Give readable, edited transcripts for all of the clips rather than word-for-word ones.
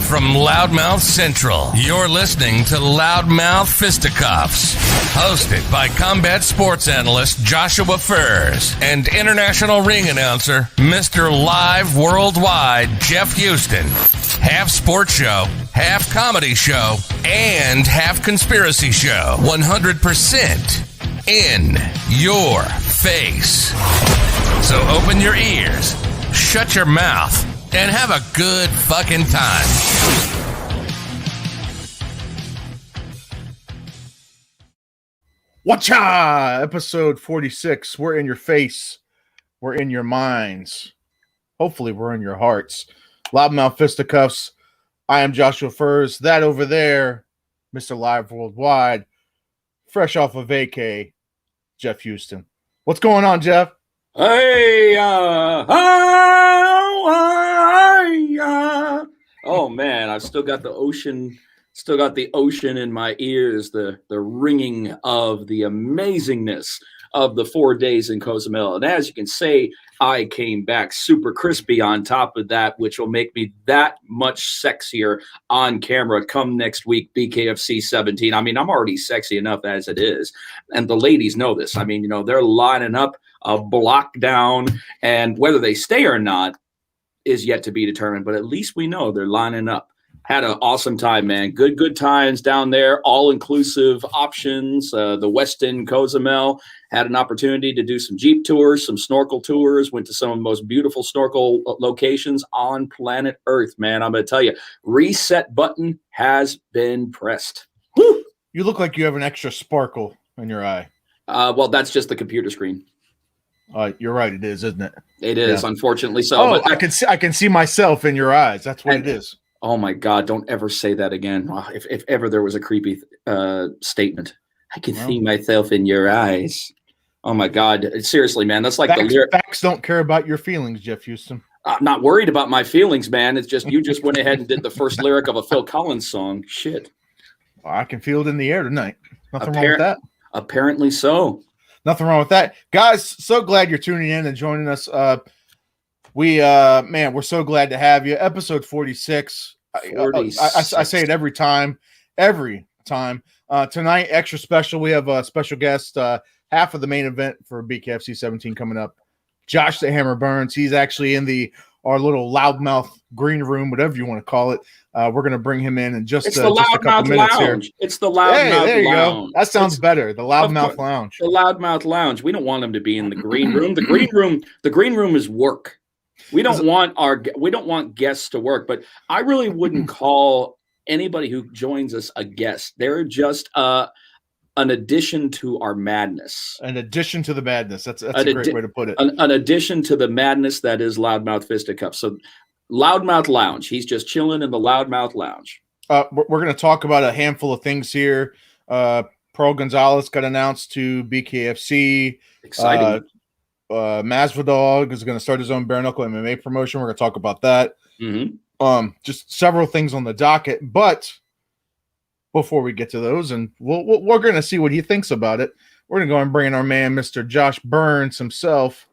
from Loudmouth Central, you're listening to Loudmouth Fisticuffs, hosted by combat sports analyst Joshua Furs and international ring announcer Mr. Live Worldwide Jeff Houston. Half sports show, half comedy show, and half conspiracy show. 100% in your face. So open your ears, shut your mouth, and have a good fucking time. Watcha! Episode 46. We're in your face. We're in your minds. Hopefully we're in your hearts. Loudmouth Fisticuffs. I am Joshua Furs. That over there, Mr. Live Worldwide. Fresh off of vacay, Jeff Houston. What's going on, Jeff? Hey, oh man, I've still got the ocean in my ears, the ringing of the amazingness of the 4 days in Cozumel. And as you can say, I came back super crispy on top of that, which will make me that much sexier on camera come next week, BKFC 17. I mean, I'm already sexy enough as it is. And the ladies know this. I mean, you know, they're lining up a block down, and whether they stay or not is yet to be determined. But at least we know they're lining up. Had an awesome time, man. Good times down there. All-inclusive options. The Westin Cozumel. Had an opportunity to do some Jeep tours, some snorkel tours. Went to some of the most beautiful snorkel locations on planet Earth, man. I'm going to tell you, reset button has been pressed. Woo! You look like you have an extra sparkle in your eye. Well, that's just the computer screen. You're right. It is, isn't it? It is, yeah. Unfortunately so. Oh, but I can see myself in your eyes. That's what it is. Oh my God! Don't ever say that again. If ever there was a creepy statement, I can see myself in your eyes. Oh my God! Seriously, man, that's like the lyric. Facts don't care about your feelings, Jeff Houston. I'm not worried about my feelings, man. It's just you just went ahead and did the first lyric of a Phil Collins song. Shit. Well, I can feel it in the air tonight. Nothing wrong with that. Apparently so. Nothing wrong with that, guys. So glad you're tuning in and joining us. We're so glad to have you. Episode 46. I say it every time. Tonight, extra special. We have a special guest, half of the main event for BKFC 17 coming up. Josh the Hammer Burns. He's actually in our little loudmouth green room, whatever you want to call it. We're going to bring him in just a couple minutes here. It's the Loudmouth there you Lounge. Go. That sounds better. The Loudmouth Lounge. The Loudmouth Lounge. We don't want him to be in the green room. The green room is work. We don't want guests to work, but I really wouldn't call anybody who joins us a guest. They're just an addition to our madness. An addition to the madness. That's a great way to put it. An addition to the madness that is Loudmouth Fisticuffs. So Loudmouth Lounge. He's just chilling in the Loudmouth Lounge. We're going to talk about a handful of things here. Pearl Gonzalez got announced to BKFC. Exciting. Masvidal is going to start his own Bareknuckle MMA promotion. We're going to talk about that. Mm-hmm. Just several things on the docket. But before we get to those, and we're going to see what he thinks about it, we're going to go and bring in our man, Mr. Josh Burns himself.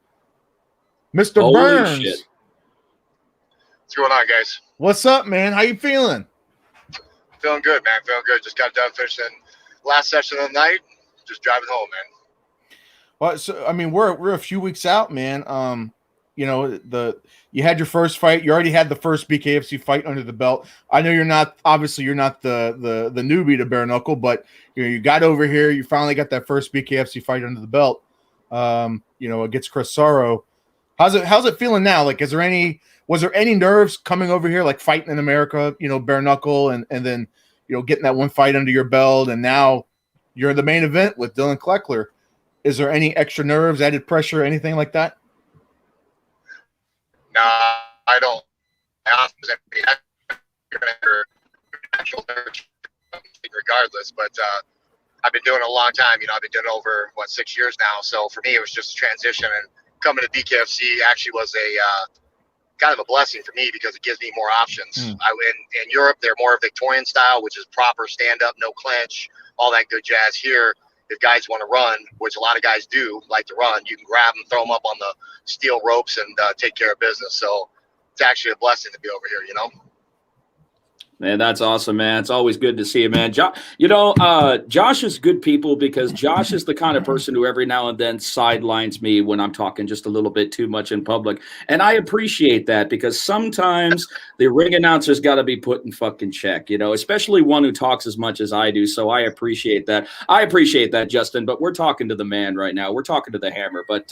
Mr. Holy Burns. Shit. What's going on, guys? What's up, man? How you feeling? Feeling good, man. Feeling good. Just got done finishing last session of the night. Just driving home, man. Well, so I mean, we're a few weeks out, man. You know, you had your first fight. You already had the first BKFC fight under the belt. I know you're not the newbie to Bareknuckle, but you got over here. You finally got that first BKFC fight under the belt. Against Chris Sorrow. How's it feeling now? Like, was there any nerves coming over here, like fighting in America? Bareknuckle, and then getting that one fight under your belt, and now you're in the main event with Dylan Kleckler. Is there any extra nerves, added pressure, anything like that? No, I don't. Regardless, but I've been doing it a long time. I've been doing it over 6 years now. So for me, it was just a transition, and coming to BKFC actually was a kind of a blessing for me because it gives me more options. In Europe, they're more Victorian style, which is proper stand up, no clinch, all that good jazz. Here, if guys want to run, which a lot of guys do like to run, you can grab them, throw them up on the steel ropes, and take care of business. So it's actually a blessing to be over here, Man, that's awesome, man. It's always good to see you, man. Josh is good people because Josh is the kind of person who every now and then sidelines me when I'm talking just a little bit too much in public. And I appreciate that because sometimes the ring announcer's got to be put in fucking check, especially one who talks as much as I do. So I appreciate that. I appreciate that, Justin, but we're talking to the man right now. We're talking to the hammer. But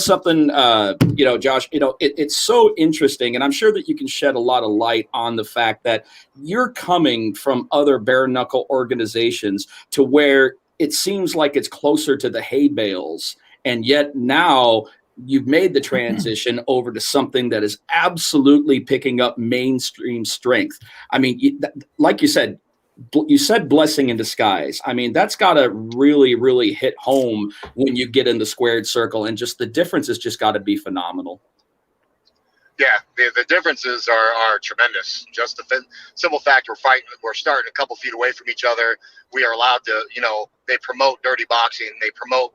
something, Josh, it's so interesting. And I'm sure that you can shed a lot of light on the fact that you're coming from other bare knuckle organizations to where it seems like it's closer to the hay bales. And yet now you've made the transition over to something that is absolutely picking up mainstream strength. I mean, like you said blessing in disguise. I mean, that's got to really, really hit home when you get in the squared circle, and just the difference has just got to be phenomenal. Yeah, the differences are tremendous. Just the simple fact we're starting a couple feet away from each other. We are allowed to, they promote dirty boxing. They promote,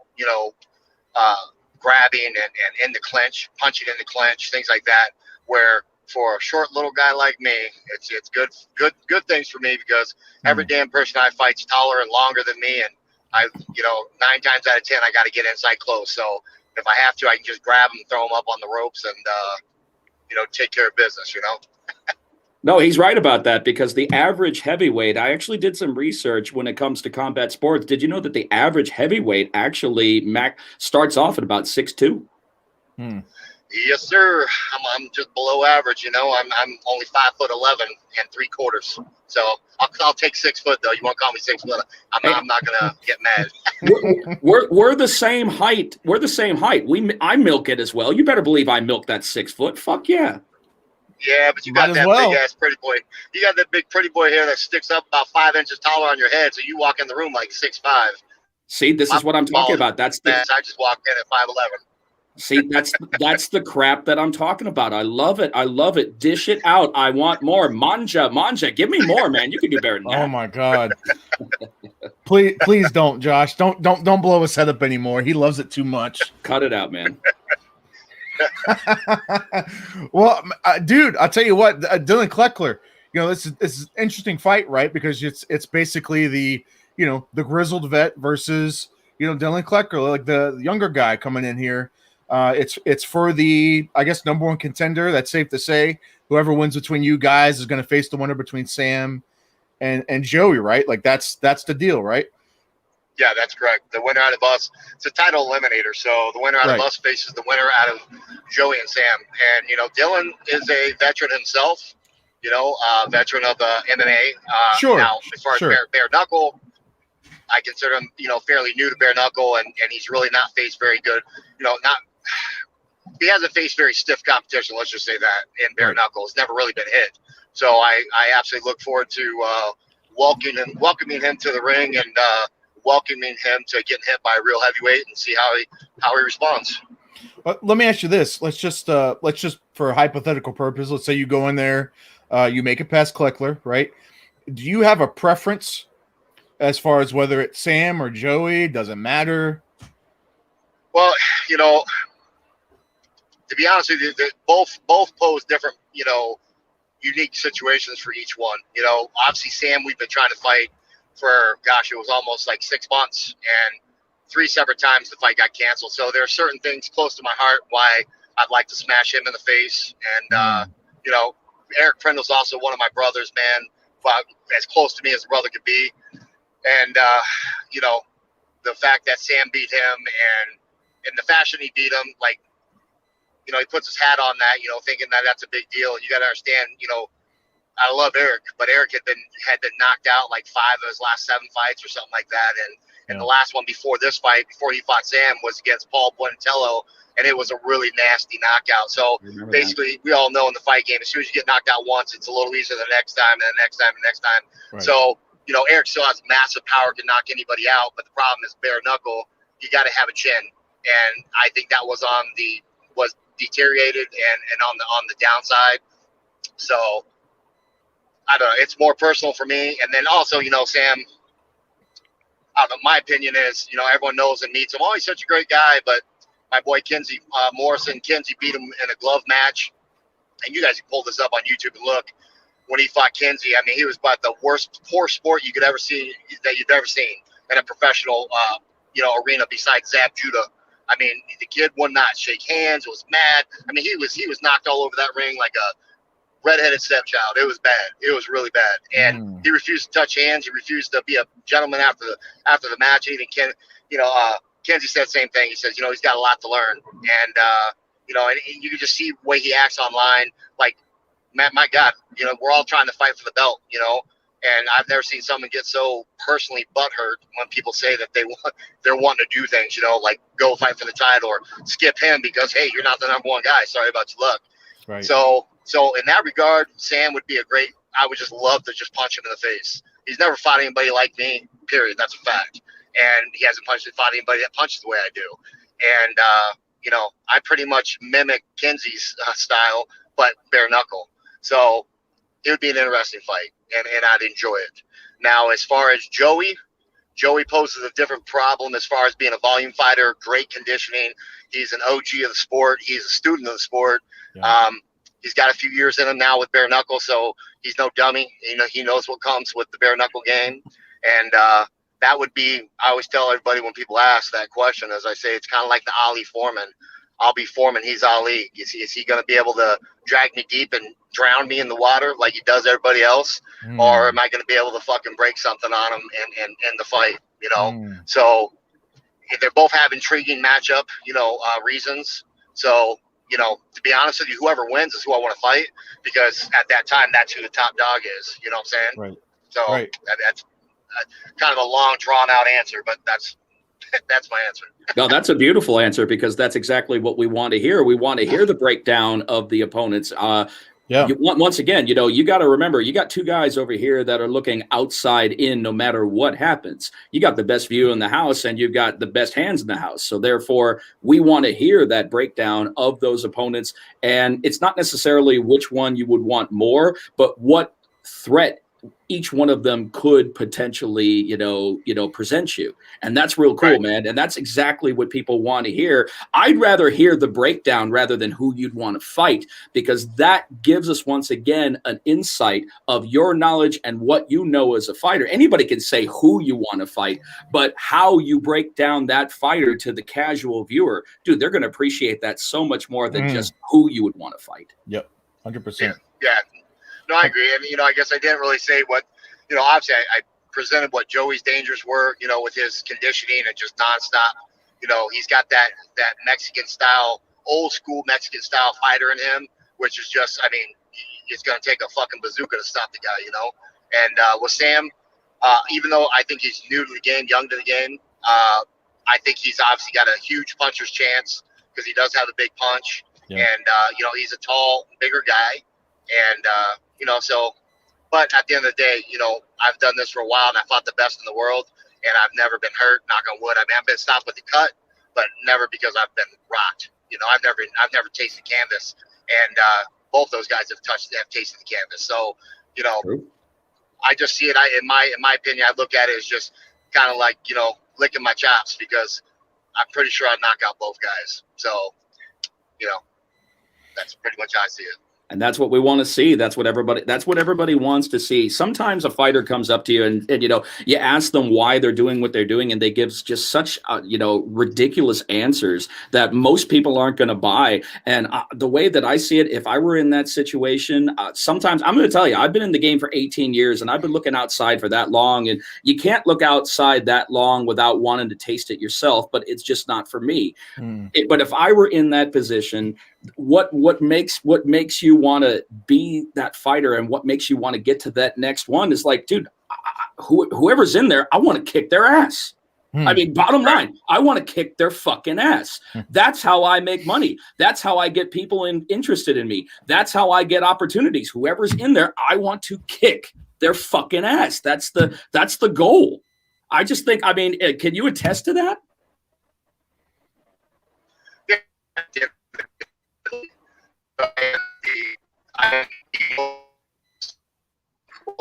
grabbing and in the clinch, punching in the clinch, things like that. Where for a short little guy like me, it's good things for me because every damn person I fight's taller and longer than me, and 9 times out of 10 I got to get inside close. So if I have to, I can just grab them, throw them up on the ropes, and take care of business, No, he's right about that because the average heavyweight, I actually did some research when it comes to combat sports. Did you know that the average heavyweight actually starts off at about 6'2"? Yes, sir. I'm just below average, I'm only 5'11" and 3/4. So I'll take 6 foot though. You want to call me 6 foot? I'm not gonna get mad. we're the same height. We're the same height. I milk it as well. You better believe I milk that 6 foot. Fuck yeah. Yeah, but you got that big ass pretty boy. You got that big pretty boy hair that sticks up about 5 inches taller on your head, so you walk in the room like 6'5". See, this is what I'm talking about. I just walked in at 5'11". See, that's the crap that I'm talking about. I love it. I love it. Dish it out. I want more. Manja, give me more, man. You can do better than that. Oh my God. Please don't, Josh. Don't blow his head up anymore. He loves it too much. Cut it out, man. Well, dude, I'll tell you what, Dylan Kleckler, this is an interesting fight, right? Because it's basically the grizzled vet versus, Dylan Kleckler, like the younger guy coming in here. It's for the, I guess, number one contender. That's safe to say. Whoever wins between you guys is going to face the winner between Sam and Joey, right? Like that's the deal, right? Yeah, that's correct. The winner out of us, it's a title eliminator. So the winner out of us faces the winner out of Joey and Sam. And, Dylan is a veteran himself, veteran of MMA. Sure. Now, as far as bare knuckle, I consider him, fairly new to bare knuckle, and he's really not faced very good, he hasn't faced very stiff competition, let's just say that, in bare knuckle. It's never really been hit. So I absolutely look forward to welcoming him to the ring and welcoming him to getting hit by a real heavyweight and see how he responds. Let me ask you this. Let's just for hypothetical purpose, let's say you go in there, you make it past Kleckler, right? Do you have a preference as far as whether it's Sam or Joey? Doesn't matter. Well, to be honest with you, both pose different, unique situations for each one. Obviously Sam, we've been trying to fight for, gosh, it was almost like 6 months, and 3 separate times the fight got canceled. So there are certain things close to my heart why I'd like to smash him in the face. And, Eric Prindle's also one of my brothers, man, but as close to me as a brother could be. And, the fact that Sam beat him and in the fashion he beat him, like, he puts his hat on that, thinking that that's a big deal. You got to understand, I love Eric, but Eric had been knocked out like 5 of his last 7 fights or something like that. And the last one before this fight, before he fought Sam, was against Paul Buentello, and it was a really nasty knockout. So basically, we all know in the fight game, as soon as you get knocked out once, it's a little easier the next time, and the next time, and the next time. Right. So, Eric still has massive power to knock anybody out, but the problem is bare knuckle, you got to have a chin. And I think that was deteriorated and on the downside. So I don't know. It's more personal for me. And then also, Sam, I don't know, my opinion is, everyone knows and meets him. Oh, he's such a great guy. But my boy Kinsey Morrison beat him in a glove match. And you guys can pull this up on YouTube and look. when he fought Kinsey. I mean, he was about the worst poor sport you could ever see that you've ever seen in a professional, arena besides Zab Judah. I mean, the kid would not shake hands. Was mad. I mean, he was knocked all over that ring like a redheaded stepchild. It was bad. It was really bad. And he refused to touch hands. He refused to be a gentleman after the match. Even Kenzie said the same thing. He says, he's got a lot to learn. And and you can just see the way he acts online. Like, my God, we're all trying to fight for the belt, And I've never seen someone get so personally butthurt when people say that they're wanting to do things, like go fight for the title or skip him because, hey, you're not the number one guy. Sorry about your luck. Right. So in that regard, Sam would be I would just love to just punch him in the face. He's never fought anybody like me, period. That's a fact. And he hasn't fought anybody that punches the way I do. And, I pretty much mimic Kenzie's style, but bare knuckle. So it would be an interesting fight, and I'd enjoy it. Now, as far as Joey poses a different problem as far as being a volume fighter, great conditioning. He's an OG of the sport. He's a student of the sport. Yeah. He's got a few years in him now with bare knuckle, so he's no dummy. He knows what comes with the bare knuckle game. And that would be, I always tell everybody when people ask that question, as I say, it's kind of like the Ali Foreman. I'll be Foreman, he's Ali. Is he going to be able to drag me deep and drown me in the water like he does everybody else? Or am I going to be able to fucking break something on him and end the fight, So they both have intriguing matchup, reasons. So, to be honest with you, whoever wins is who I want to fight because at that time, that's who the top dog is. You know what I'm saying? Right. So right. That's kind of a long, drawn-out answer, but that's my answer. No, that's a beautiful answer because that's exactly what we want to hear. We want to hear the breakdown of the opponents. Once again, you got to remember, you got two guys over here that are looking outside in no matter what happens. You got the best view in the house and you've got the best hands in the house. So therefore, we want to hear that breakdown of those opponents. And it's not necessarily which one you would want more, but what threat each one of them could potentially, present you. And that's real cool, right, man. And that's exactly what people want to hear. I'd rather hear the breakdown rather than who you'd want to fight, because that gives us, once again, an insight of your knowledge and what you know as a fighter. Anybody can say who you want to fight, but how you break down that fighter to the casual viewer, dude, they're going to appreciate that so much more than just who you would want to fight. Yep. 100%. Yeah. No, I agree. And, I guess I didn't really say what, obviously I presented what Joey's dangers were, with his conditioning and just nonstop. He's got that Mexican style, old school Mexican style fighter in him, which is just, it's going to take a fucking bazooka to stop the guy, And with Sam, even though I think he's new to the game, young to the game, I think he's obviously got a huge puncher's chance because he does have a big punch. Yeah. And, he's a tall, bigger guy. And, but at the end of the day, I've done this for a while and I fought the best in the world and I've never been hurt, knock on wood. I've been stopped with a cut, but never because I've been rocked. I've never tasted canvas, and both those guys have tasted the canvas. So, I just see it. In my opinion, I look at it as just kind of like, licking my chops because I'm pretty sure I'd knock out both guys. So, that's pretty much how I see it. And that's what we want to see. That's what everybody wants to see. Sometimes a fighter comes up to you and you ask them why they're doing what they're doing, and they give just such ridiculous answers that most people aren't going to buy. And the way that I see it, if I were in that situation, sometimes I'm going to tell you, I've been in the game for 18 years and I've been looking outside for that long, and you can't look outside that long without wanting to taste it yourself, but it's just not for me. But if I were in that position, what makes you want to be that fighter and what makes you want to get to that next one is like, dude, whoever's in there, I want to kick their ass. Bottom line, I want to kick their fucking ass. That's how I make money. That's how I get people interested in me. That's how I get opportunities. Whoever's in there, I want to kick their fucking ass. That's the goal. I just think, can you attest to that? I'm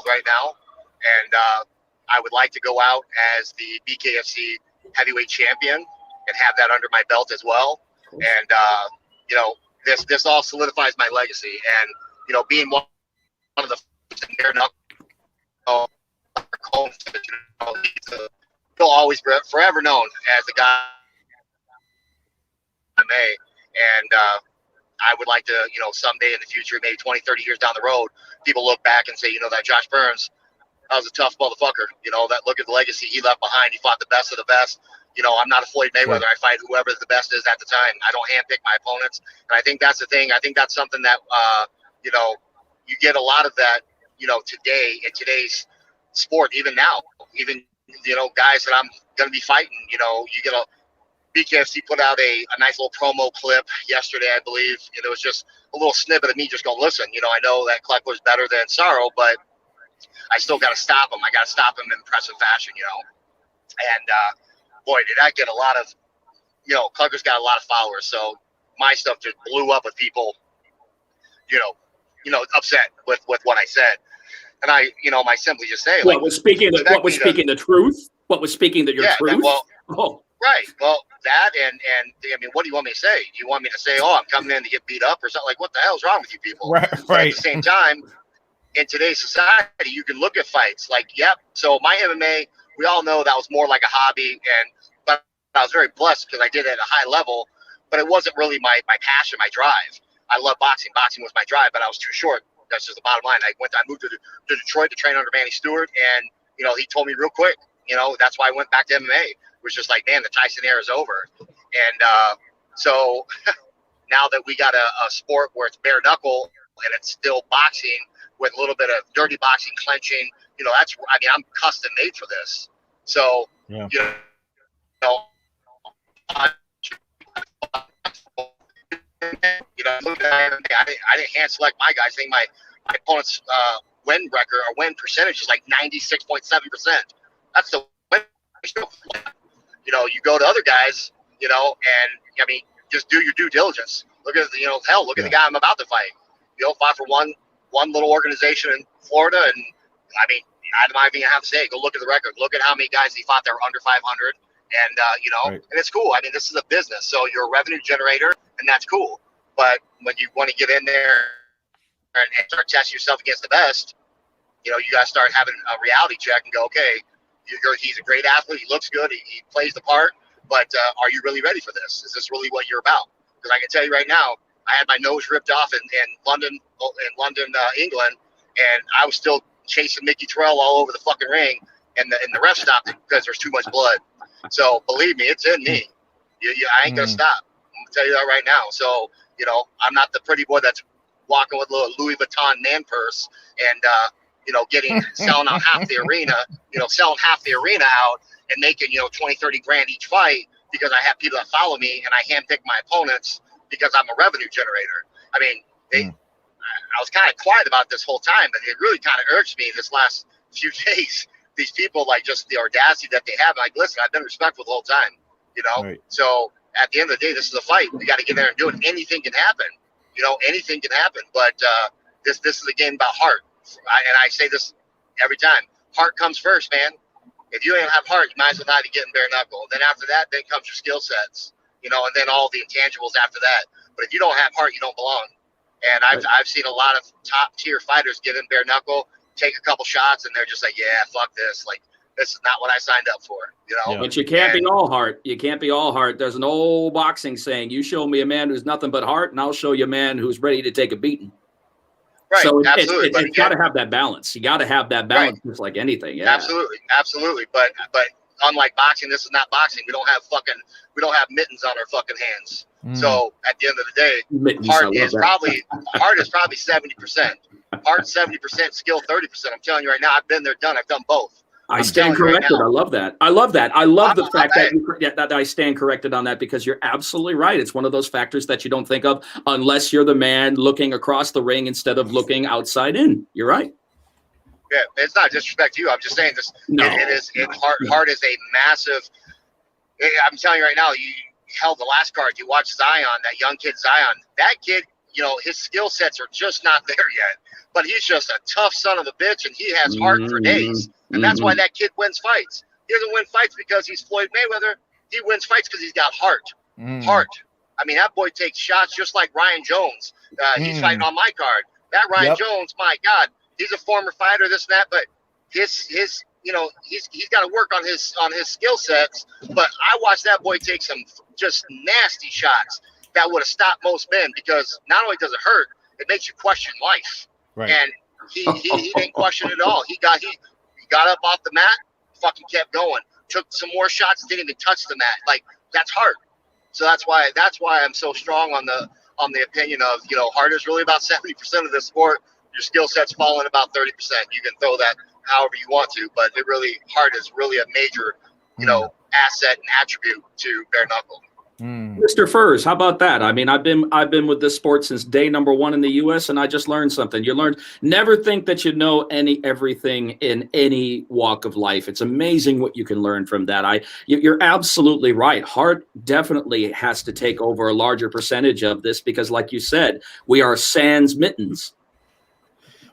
right now, and I would like to go out as the BKFC heavyweight champion and have that under my belt as well. Cool. And this all solidifies my legacy, and being one of the bare knuckle, he'll always be forever known as the guy MMA. And I would like to, someday in the future, maybe 20, 30 years down the road, people look back and say, that Josh Burns, that was a tough motherfucker. That look at the legacy he left behind. He fought the best of the best. I'm not a Floyd Mayweather. I fight whoever the best is at the time. I don't handpick my opponents. And I think that's the thing. I think that's something that, you get a lot of that, today in today's sport, even now, even, guys that I'm going to be fighting, you get BKFC put out a nice little promo clip yesterday, I believe. And it was just a little snippet of me just going, listen, I know that Kleckler's better than Sorrow, but I still got to stop him. I got to stop him in impressive fashion, And, boy, did I get a lot of, Kleckler's got a lot of followers. So my stuff just blew up with people, upset with what I said. And I simply just say, what was speaking the truth? What was speaking your truth? Right. Well, that and I mean, what do you want me to say? Do you want me to say, oh, I'm coming in to get beat up or something? Like, what the hell's wrong with you people? Right. But at the same time, in today's society, you can look at fights like, yep. So my MMA, we all know that was more like a hobby, but I was very blessed because I did it at a high level. But it wasn't really my passion, my drive. I love boxing. Boxing was my drive, but I was too short. That's just the bottom line. I moved to Detroit to train under Manny Stewart, and he told me real quick. That's why I went back to MMA. It was just like, man, the Tyson era is over. And so now that we got a sport where it's bare knuckle and it's still boxing with a little bit of dirty boxing, clenching, I'm custom made for this. So, yeah. Look at MMA. I didn't hand select my guys. I think my opponent's win record or win percentage is like 96.7%. That's the win. You go to other guys, and I mean, just do your due diligence. Look at look at the guy I'm about to fight. Fought for one little organization in Florida, and I mean, I'm not even gonna have to say it. Go look at the record. Look at how many guys he fought that were under 500, and right. and it's cool. I mean, this is a business, so you're a revenue generator, and that's cool. But when you want to get in there and start testing yourself against the best, you got to start having a reality check and go, okay, he's a great athlete. He looks good. He plays the part. But are you really ready for this? Is this really what you're about? Because I can tell you right now, I had my nose ripped off in London, England, and I was still chasing Mickey Terrell all over the fucking ring, and the ref stopped it because there's too much blood. So believe me, it's in me. I ain't gonna stop. I'm gonna tell you that right now. So I'm not the pretty boy that's walking with a little Louis Vuitton man purse and selling out half the arena, selling half the arena out and making 20, 30 grand each fight because I have people that follow me and I handpick my opponents because I'm a revenue generator. I mean, I was kind of quiet about this whole time, but it really kind of urged me this last few days. These people, like, just the audacity that they have. Like, listen, I've been respectful the whole time, Right. So at the end of the day, this is a fight. We got to get there and do it. Anything can happen. Anything can happen. But this is a game about heart. And I say this every time. Heart comes first, man. If you ain't have heart, you might as well not be getting bare knuckle. Then after that, then comes your skill sets, and then all the intangibles after that. But if you don't have heart, you don't belong. And I've seen a lot of top tier fighters get in bare knuckle, take a couple shots, and they're just like, yeah, fuck this. Like, this is not what I signed up for, Yeah. But you can't be all heart. You can't be all heart. There's an old boxing saying, you show me a man who's nothing but heart, and I'll show you a man who's ready to take a beating. Right, so absolutely. It's got to have that balance. You got to have that balance, just like anything. Yeah, absolutely. But unlike boxing, this is not boxing. We don't have mittens on our fucking hands. So at the end of the day, heart is probably 70%. Heart 70%, skill 30%. I'm telling you right now, I've been there, done. I've done both. I stand corrected. Right, I love that. I love the fact that I stand corrected on that, because you're absolutely right. It's one of those factors that you don't think of unless you're the man looking across the ring instead of looking outside in. You're right. Yeah, it's not disrespect to you. I'm just saying this. No. Heart is a massive. I'm telling you right now. You held the last card. You watch Zion, that young kid Zion. That kid, his skill sets are just not there yet. But he's just a tough son of a bitch, and he has heart for days. And that's why that kid wins fights. He doesn't win fights because he's Floyd Mayweather. He wins fights because he's got heart. Heart. I mean, that boy takes shots just like Ryan Jones. He's fighting on my card. That Ryan Jones, my God, he's a former fighter, this and that, but his you know, he's got to work on his skill sets. But I watched that boy take some just nasty shots that would have stopped most men, because not only does it hurt, it makes you question life. Right. And he didn't question it at all. He got up off the mat, fucking kept going, took some more shots, didn't even touch the mat. Like, that's heart. So that's why I'm so strong on the opinion of, you know, heart is really about 70% of the sport. Your skill set's falling about 30%. You can throw that however you want to, but heart is really a major, you know, asset and attribute to bare knuckle. Mr. Furs, how about that? I mean, I've been with this sport since day number 1 in the U.S., and I just learned something. You learned never think that you know everything in any walk of life. It's amazing what you can learn from that. You're absolutely right. Heart definitely has to take over a larger percentage of this, because, like you said, we are sans mittens.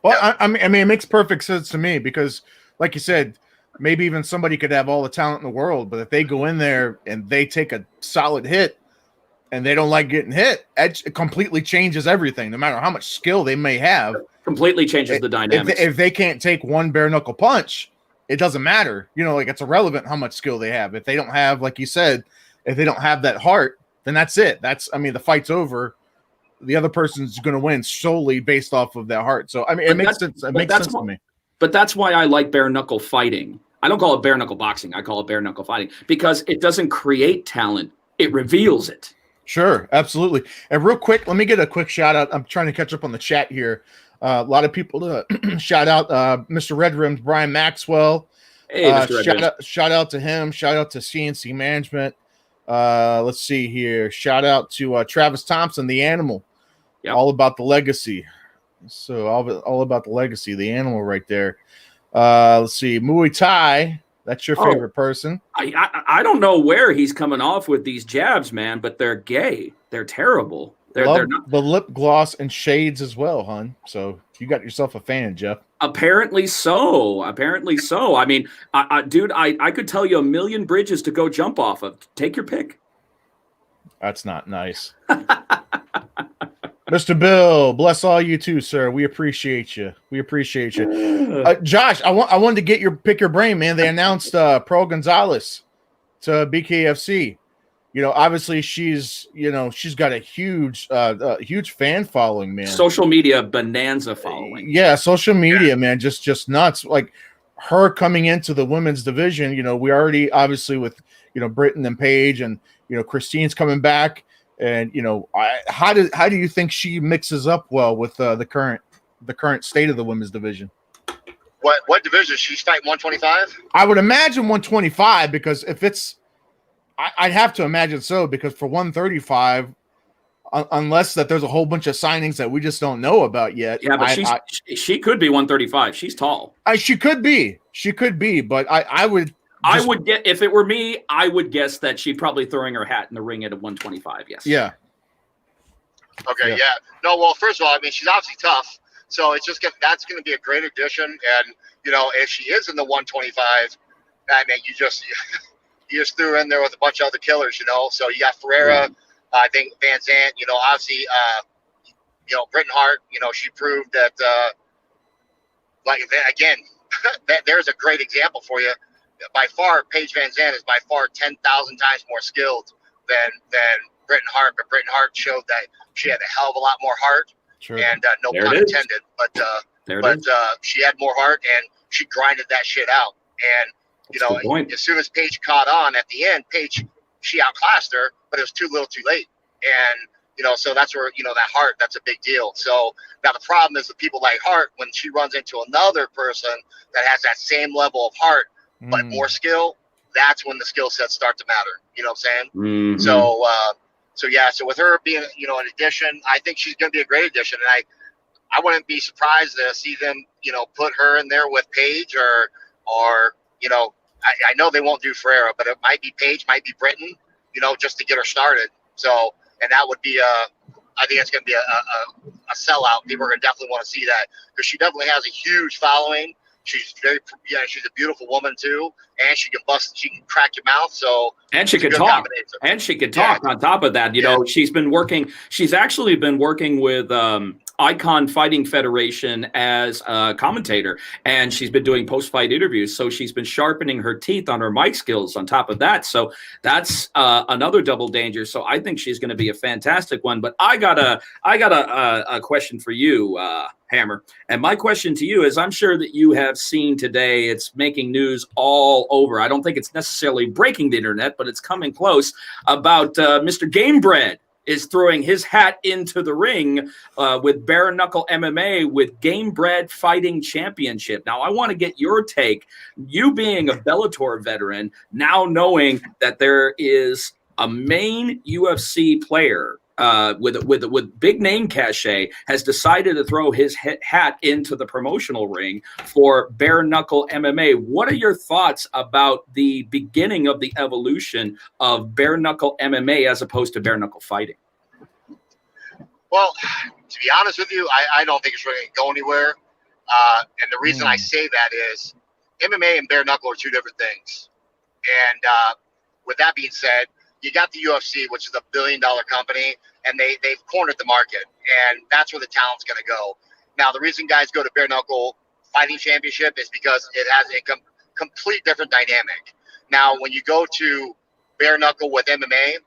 Well, I mean, it makes perfect sense to me, because, like you said, maybe even somebody could have all the talent in the world, but if they go in there and they take a solid hit and they don't like getting hit, it completely changes everything. No matter how much skill they may have, completely changes the dynamics. If they can't take one bare knuckle punch, it doesn't matter. You know, like, it's irrelevant how much skill they have. If they don't have, like you said, if they don't have that heart, then that's it. The fight's over. The other person's going to win solely based off of that heart. So, I mean, it makes sense. It makes sense to me. But that's why I like bare knuckle fighting. I don't call it bare knuckle boxing. I call it bare knuckle fighting, because it doesn't create talent. It reveals it. Sure. Absolutely. And real quick, let me get a quick shout out. I'm trying to catch up on the chat here. A lot of people to shout out. Mr. Red Rims, Brian Maxwell. Hey, Mr. Red Rims. Shout out to him. Shout out to CNC Management. Let's see here. Shout out to Travis Thompson, the animal. Yep. All about the legacy. So all about the legacy, the animal right there. Let's see, Muay Thai. That's your favorite person. I don't know where he's coming off with these jabs, man, but they're gay. They're terrible. They're not. The lip gloss and shades as well, hon. So you got yourself a fan, Jeff. Apparently so. I mean, dude, I could tell you a million bridges to go jump off of. Take your pick. That's not nice. Mr. Bill, bless all you too, sir. We appreciate you. Josh, I wanted to pick your brain, man. They announced Pearl Gonzalez to BKFC. You know, obviously she's got a huge fan following, man. Social media bonanza following. Yeah, social media, man, just nuts. Like, her coming into the women's division, you know, we already obviously with, you know, Britton and Paige, and, you know, Christine's coming back. And, you know, how do you think she mixes up well with the current state of the women's division? What division? She's fighting 125? I would imagine 125, because if it's, I'd have to imagine so, because for 135, unless that there's a whole bunch of signings that we just don't know about yet. Yeah, but she could be 135. She's tall. She could be, but I would. I would get, if it were me, I would guess that she'd probably throwing her hat in the ring at a 125. Yes. Yeah. Okay. Yeah. No. Well, first of all, I mean, she's obviously tough, so it's just that's going to be a great addition. And, you know, if she is in the 125, I mean, you just threw her in there with a bunch of other killers, you know. So you got Ferreira, I think Van Zant, you know, obviously, you know, Britton Hart, you know, she proved that, like, again, there's a great example for you. By far, Paige Van Zandt is by far 10,000 times more skilled than Britton Hart, but Britton Hart showed that she had a hell of a lot more heart. Sure. And no pun intended, but she had more heart, and she grinded that shit out. And you know, as soon as Paige caught on at the end, she outclassed her, but it was too little, too late. And you know, so that's where, you know, that heart, that's a big deal. So now the problem is the people like Hart, when she runs into another person that has that same level of heart but more skill, that's when the skill sets start to matter. You know what I'm saying? Mm-hmm. So with her being, you know, an addition, I think she's going to be a great addition. And I wouldn't be surprised to see them, you know, put her in there with Paige or you know, I know they won't do Ferreira, but it might be Paige, might be Britton, you know, just to get her started. So, and that would be I think it's going to be a sellout. People are going to definitely want to see that, because she definitely has a huge following. She's she's a beautiful woman too, and she can crack your mouth. So, and she can talk, on top of that. You know, she's actually been working with Icon Fighting Federation as a commentator, and she's been doing post-fight interviews. So she's been sharpening her teeth on her mic skills on top of that. So that's another double danger. So I think she's going to be a fantastic one. But I got a question for you, Hammer. And my question to you is, I'm sure that you have seen today, it's making news all over. I don't think it's necessarily breaking the internet, but it's coming close, about Mr. Gamebred is throwing his hat into the ring with Bareknuckle MMA with Gamebred Fighting Championship. Now, I want to get your take. You being a Bellator veteran, now knowing that there is a main UFC player with big name cachet, has decided to throw his hat into the promotional ring for Bareknuckle MMA. What are your thoughts about the beginning of the evolution of Bareknuckle MMA as opposed to Bareknuckle fighting? Well, to be honest with you, I don't think it's really going to go anywhere. And the reason I say that is MMA and Bareknuckle are two different things. And with that being said, you got the UFC, which is $1 billion company, and they've cornered the market, and that's where the talent's going to go. Now, the reason guys go to Bareknuckle Fighting Championship is because it has a complete different dynamic. Now, when you go to Bareknuckle with MMA,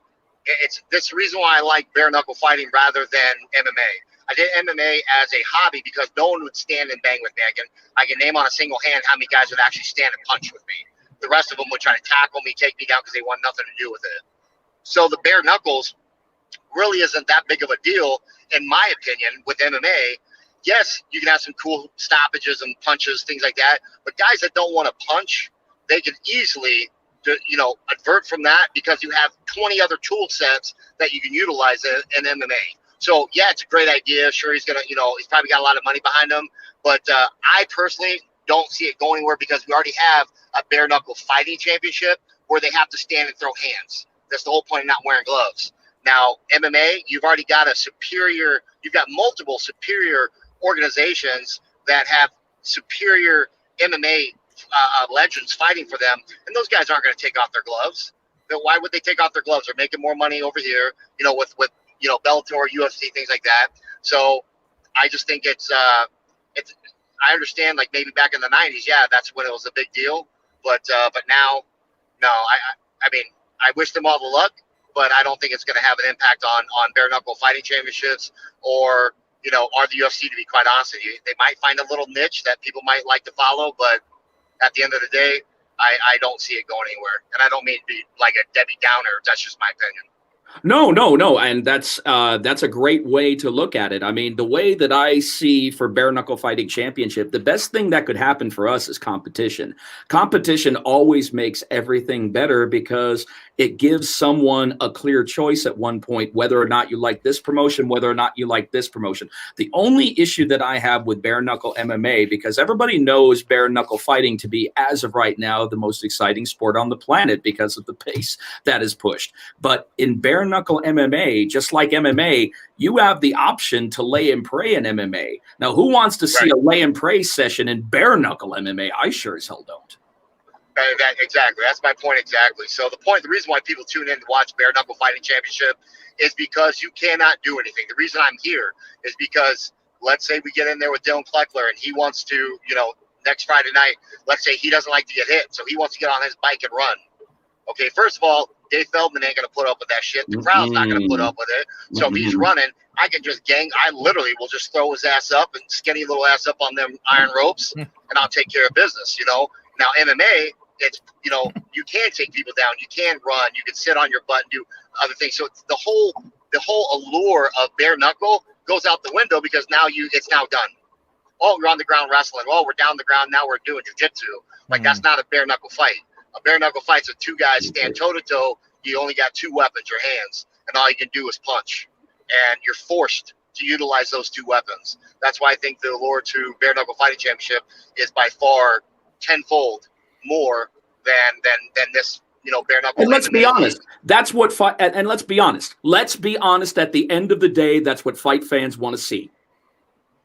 it's this reason why I like Bareknuckle fighting rather than MMA. I did MMA as a hobby because no one would stand and bang with me. I can name on a single hand how many guys would actually stand and punch with me. The rest of them would try to tackle me, take me down because they want nothing to do with it. So the Bareknuckles really isn't that big of a deal, in my opinion, with MMA. Yes, you can have some cool stoppages and punches, things like that. But guys that don't want to punch, they can easily, advert from that because you have 20 other tool sets that you can utilize in MMA. So, yeah, it's a great idea. Sure, he's going to, he's probably got a lot of money behind him. But I personally don't see it going anywhere because we already have a Bareknuckle Fighting Championship where they have to stand and throw hands. That's the whole point of not wearing gloves. Now, MMA, you've got multiple superior organizations that have superior MMA legends fighting for them, and those guys aren't going to take off their gloves. Then why would they take off their gloves? They're making more money over here, with Bellator, UFC, things like that. So I just think it's I understand, like maybe back in the 90s, yeah, that's when it was a big deal, but now, no, I mean, I wish them all the luck, but I don't think it's going to have an impact on Bareknuckle Fighting Championships or the UFC, to be quite honest with you. They might find a little niche that people might like to follow, but at the end of the day, I don't see it going anywhere. And I don't mean to be like a Debbie Downer. That's just my opinion. No. And that's a great way to look at it. I mean, the way that I see for Bareknuckle Fighting Championship, the best thing that could happen for us is competition. Competition always makes everything better because it gives someone a clear choice at one point, whether or not you like this promotion, whether or not you like this promotion. The only issue that I have with Bareknuckle MMA, because everybody knows Bareknuckle fighting to be, as of right now, the most exciting sport on the planet because of the pace that is pushed. But in Bareknuckle MMA, just like MMA, you have the option to lay and pray in MMA. Now, who wants to see a lay and pray session in Bareknuckle MMA? I sure as hell don't. Exactly. That's my point exactly. So the reason why people tune in to watch Bareknuckle Fighting Championship is because you cannot do anything. The reason I'm here is because let's say we get in there with Dylan Kleckler and he wants to, next Friday night, let's say he doesn't like to get hit, so he wants to get on his bike and run. Okay, first of all, Dave Feldman ain't going to put up with that shit. The crowd's not going to put up with it. So if he's running, I can just I literally will just throw his ass up and skinny little ass up on them iron ropes, and I'll take care of business, Now, MMA, it's, you can take people down. You can run. You can sit on your butt and do other things. So the whole allure of Bareknuckle goes out the window because now it's now done. Oh, you're on the ground wrestling. Oh, we're down the ground. Now we're doing jiu-jitsu. Like, that's not a Bareknuckle fight. A Bareknuckle fight's with two guys stand toe-to-toe. You only got two weapons, your hands, and all you can do is punch. And you're forced to utilize those two weapons. That's why I think the allure to Bareknuckle Fighting Championship is by far tenfold more than this, Bareknuckle. And let's be honest. That's what fight. And let's be honest. Let's be honest. At the end of the day, that's what fight fans want to see.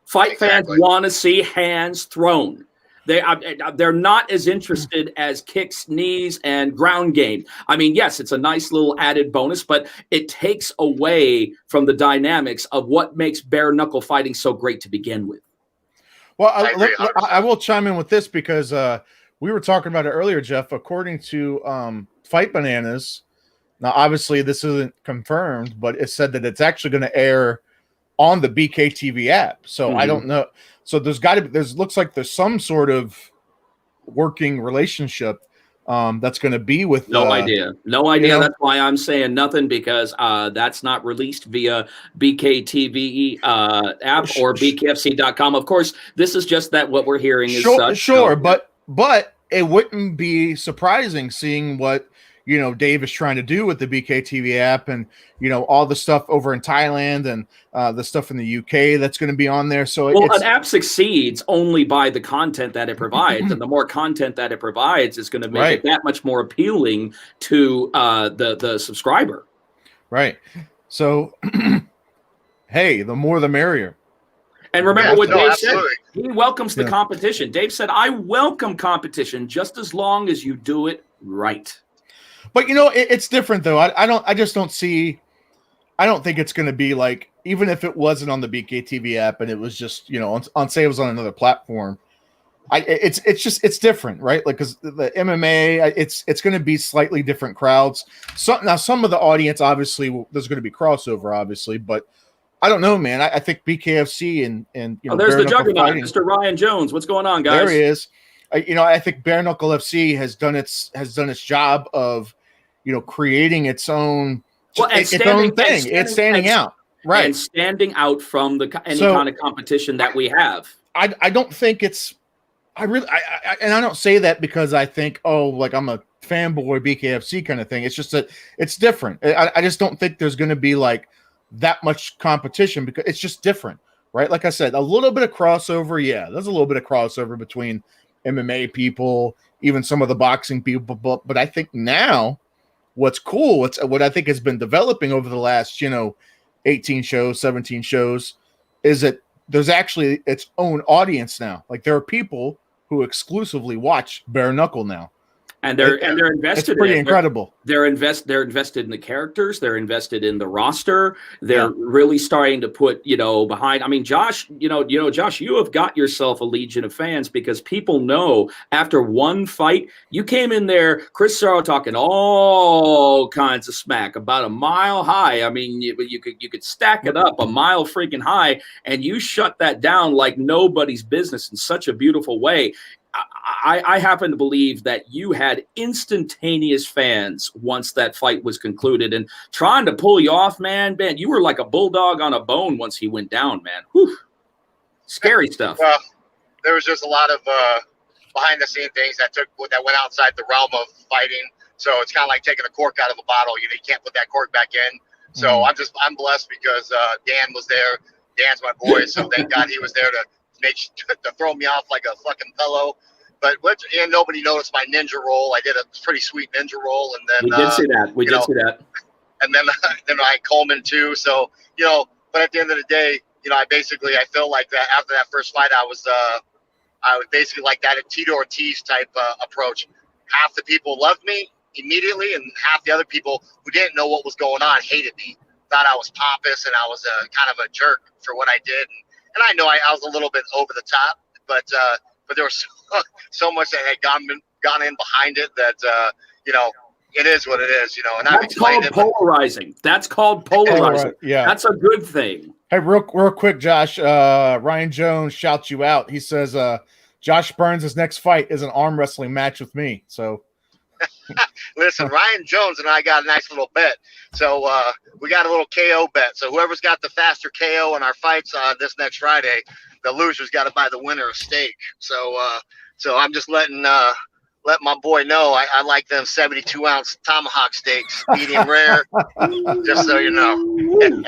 Fans want to see hands thrown. They're not as interested as kicks, knees, and ground game. I mean, yes, it's a nice little added bonus, but it takes away from the dynamics of what makes bare knuckle fighting so great to begin with. Well, I will chime in with this because we were talking about it earlier, Jeff. According to Fight Bananas, now obviously this isn't confirmed, but it said that it's actually going to air on the BKTV app. So I don't know. So looks like there's some sort of working relationship that's going to be with. No idea. That's why I'm saying nothing, because that's not released via BKTV app or BKFC.com. Of course, this is just that what we're hearing is such. Sure, but it wouldn't be surprising seeing what Dave is trying to do with the BKTV app, and all the stuff over in Thailand and the stuff in the UK that's going to be on there. So an app succeeds only by the content that it provides, and the more content that it provides is going to make it that much more appealing to the subscriber. Right. So, hey, the more the merrier. And remember what Dave said. He welcomes the competition. Dave said, "I welcome competition just as long as you do it right." But it's different though. I just don't see. I don't think it's going to be like, even if it wasn't on the BKTV app and it was just on say it was on another platform. It's different, right? Like, because the MMA, it's going to be slightly different crowds. Now some of the audience, obviously, there's going to be crossover, obviously, but I don't know, man. I think BKFC and there's the juggernaut, Mr. Ryan Jones. What's going on, guys? There he is. I think Bareknuckle FC has done its job of creating its own its own thing. It's standing out, right? And standing out from any kind of competition that we have. I don't think it's. I don't say that because I think like I'm a fanboy BKFC kind of thing. It's just that it's different. I just don't think there's going to be like that much competition because it's just different, right? Like I said, a little bit of crossover. Yeah, there's a little bit of crossover between MMA people, even some of the boxing people. But I think now what's cool, what I think has been developing over the last, 18 shows, 17 shows, is that there's actually its own audience now. Like there are people who exclusively watch Bare Knuckle now. And they're invested. It's pretty incredible. They're invested in the characters. They're invested in the roster. They're really starting to put behind. I mean, Josh, Josh, you have got yourself a legion of fans because people know after one fight you came in there, Chris Sorrow talking all kinds of smack about a mile high. I mean, you could stack it up a mile freaking high, and you shut that down like nobody's business in such a beautiful way. I happen to believe that you had instantaneous fans once that fight was concluded, and trying to pull you off, man, you were like a bulldog on a bone once he went down, man. Whew. Scary stuff. Well, there was just a lot of behind the scene things that went outside the realm of fighting. So it's kind of like taking a cork out of a bottle. You can't put that cork back in. So I'm blessed because Dan was there. Dan's my boy, so thank God he was there to throw me off like a fucking pillow. But nobody noticed my ninja roll. I did a pretty sweet ninja roll, and then we did see that. We did see that. And then I Coleman too. So but at the end of the day, I feel like that after that first fight, I was basically like that Tito Ortiz type approach. Half the people loved me immediately, and half the other people who didn't know what was going on hated me, thought I was pompous and I was kind of a jerk for what I did. And I know I was a little bit over the top, but there was so much that had gone in behind it that it is what it is, And that's called polarizing. That's called polarizing. Yeah, that's a good thing. Hey, real quick, Josh. Ryan Jones shouts you out. He says, "Josh Burns' next fight is an arm wrestling match with me." So, listen, Ryan Jones and I got a nice little bet. So we got a little KO bet. So whoever's got the faster KO in our fights this next Friday, the loser's got to buy the winner a steak. So I'm just letting my boy know I like them 72-ounce tomahawk steaks, medium rare, just so you know.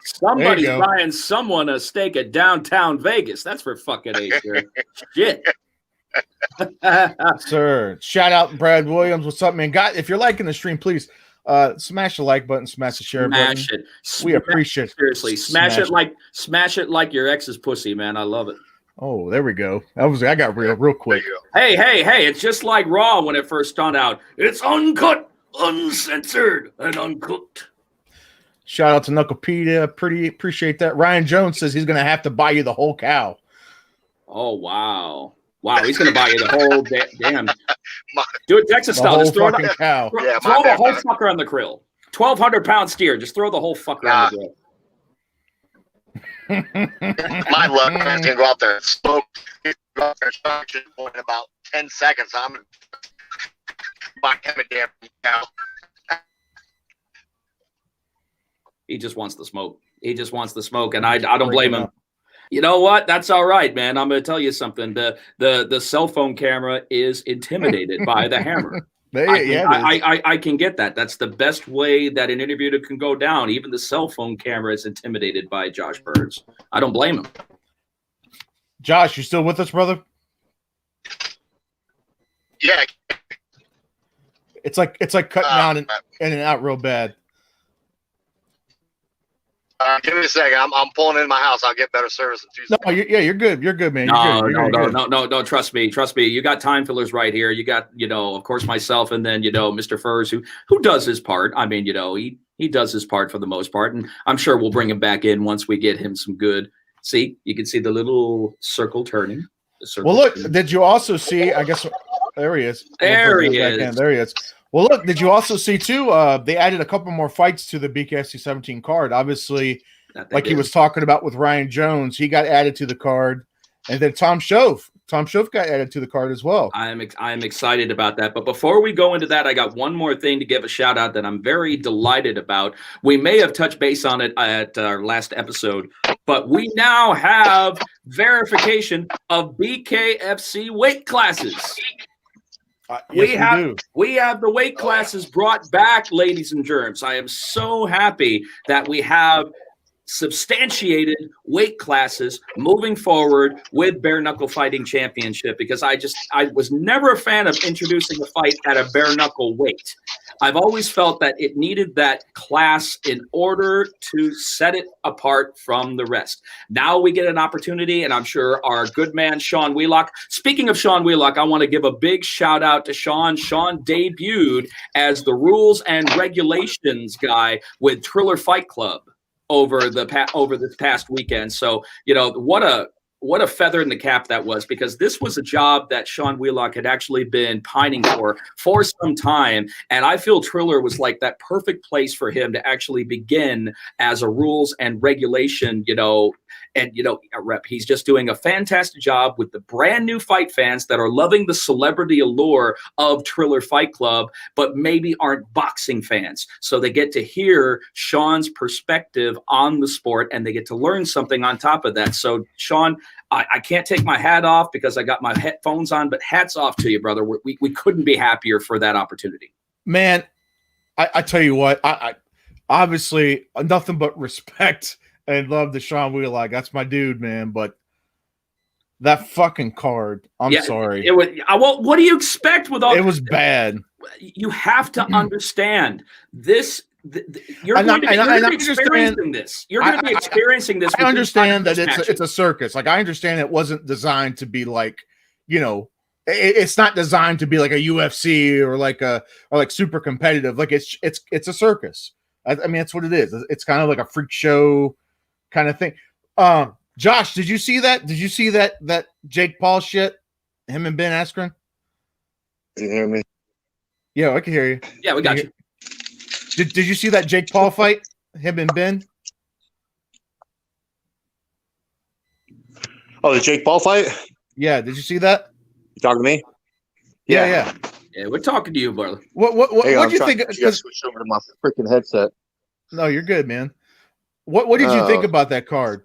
Somebody's buying someone a steak at downtown Vegas. That's for fucking A-sure. Shit. Sir, shout out Brad Williams. What's up, man? Guys, if you're liking the stream, please smash the like button, smash the share button. Smash it. We appreciate it. Seriously, smash it like your ex's pussy, man. I love it. Oh, there we go. I got real quick. Hey, it's just like Raw when it first started out. It's uncut, uncensored, and uncooked. Shout out to Knucklepedia. Pretty appreciate that. Ryan Jones says he's going to have to buy you the whole cow. Oh, wow. Wow, he's going to buy you the whole damn. Do it Texas style. Just throw fucking cow. Throw the whole fucker on the grill. 1,200-pound steer. Just throw the whole fucker on the grill. My luck is going to go out there and smoke. Go out there and in about 10 seconds. I'm going to buy him a damn cow. He just wants the smoke. And I don't blame him. You know what? That's all right, man. I'm going to tell you something. The cell phone camera is intimidated by the hammer. I can get that. That's the best way that an interviewer can go down. Even the cell phone camera is intimidated by Josh Burns. I don't blame him. Josh, you still with us, brother? Yeah. It's like cutting out in and out real bad. Give me a second. I'm pulling in my house. I'll get better service in 2 seconds. No, you're good. You're good, man. No. Trust me. You got time fillers right here. You got, of course, myself, and then, Mr. Furs, who does his part. I mean, he does his part for the most part, and I'm sure we'll bring him back in once we get him some good. See, you can see the little circle turning. Well, look, did you also see? I guess there he is. There he is. Well, look, did you also see, too, they added a couple more fights to the BKFC 17 card. Obviously, like he was talking about with Ryan Jones, he got added to the card. And then Tom Shove got added to the card as well. I'm excited about that. But before we go into that, I got one more thing to give a shout out that I'm very delighted about. We may have touched base on it at our last episode, but we now have verification of BKFC weight classes. Yes, we have the weight classes brought back, ladies and germs. I am so happy that we have substantiated weight classes moving forward with Bare Knuckle Fighting Championship, because I was never a fan of introducing a fight at a bare knuckle weight. I've always felt that it needed that class in order to set it apart from the rest. Now we get an opportunity, and I'm sure our good man Shawn Wheelock. Speaking of Shawn Wheelock, I want to give a big shout out to Shawn. Shawn debuted as the rules and regulations guy with Triller Fight Club over this past weekend. So, what a feather in the cap that was, because this was a job that Shawn Wheelock had actually been pining for some time. And I feel Triller was like that perfect place for him to actually begin as a rules and regulation, rep. He's just doing a fantastic job with the brand new fight fans that are loving the celebrity allure of Triller Fight Club, but maybe aren't boxing fans. So they get to hear Shawn's perspective on the sport, and they get to learn something on top of that. So Shawn, I can't take my hat off because I got my headphones on, but hats off to you, brother. We couldn't be happier for that opportunity. Man, I tell you what, I obviously nothing but respect and love to Shawn Wheelock. That's my dude, man. But that fucking card, I'm sorry. It was. What do you expect with all? It was bad. You have to understand this. You're going to be experiencing this. You're going to be experiencing this. I understand that it's a circus. Like, I understand it wasn't designed to be like, it's not designed to be like a UFC or like super competitive. Like it's a circus. I mean, that's what it is. It's kind of like a freak show kind of thing. Josh, did you see that? Did you see that Jake Paul shit? Him and Ben Askren? Can you hear me? Yeah, I can hear you. Yeah, we got you. Did you see that Jake Paul fight? Him and Ben? Oh, the Jake Paul fight? Yeah, did you see that? You talking to me? Yeah, we're talking to you, brother. What do you think? Switch over to my freaking headset. No, you're good, man. What did you think about that card?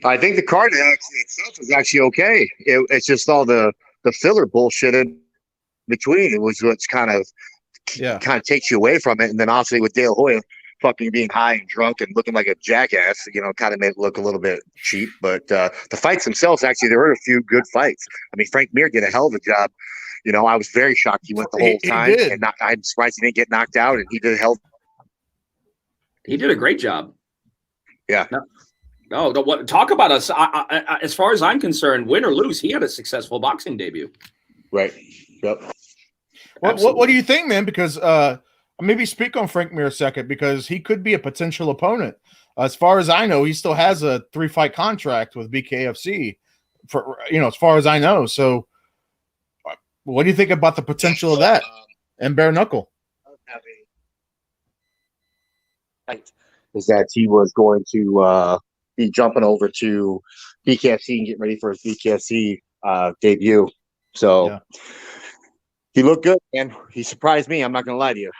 I think the card itself is actually okay. It's just all the filler bullshit in between. It was what's kind of takes you away from it. And then obviously with De La Hoya fucking being high and drunk and looking like a jackass, kind of made it look a little bit cheap. But the fights themselves, actually, there were a few good fights. I mean, Frank Mir did a hell of a job. I was very shocked he went the whole time. And I'm surprised he didn't get knocked out, and he did a hell. He did a great job. Yeah. Oh, what? Talk about us. As far as I'm concerned, win or lose, he had a successful boxing debut. Right. Yep. What do you think, man? Because maybe speak on Frank Mir a second, because he could be a potential opponent. As far as I know, he still has a 3-fight contract with BKFC, for as far as I know. So, what do you think about the potential of that and Bareknuckle? Is that he was going to be jumping over to BKFC and getting ready for his BKFC debut. So. Yeah. He looked good, and he surprised me. I'm not going to lie to you.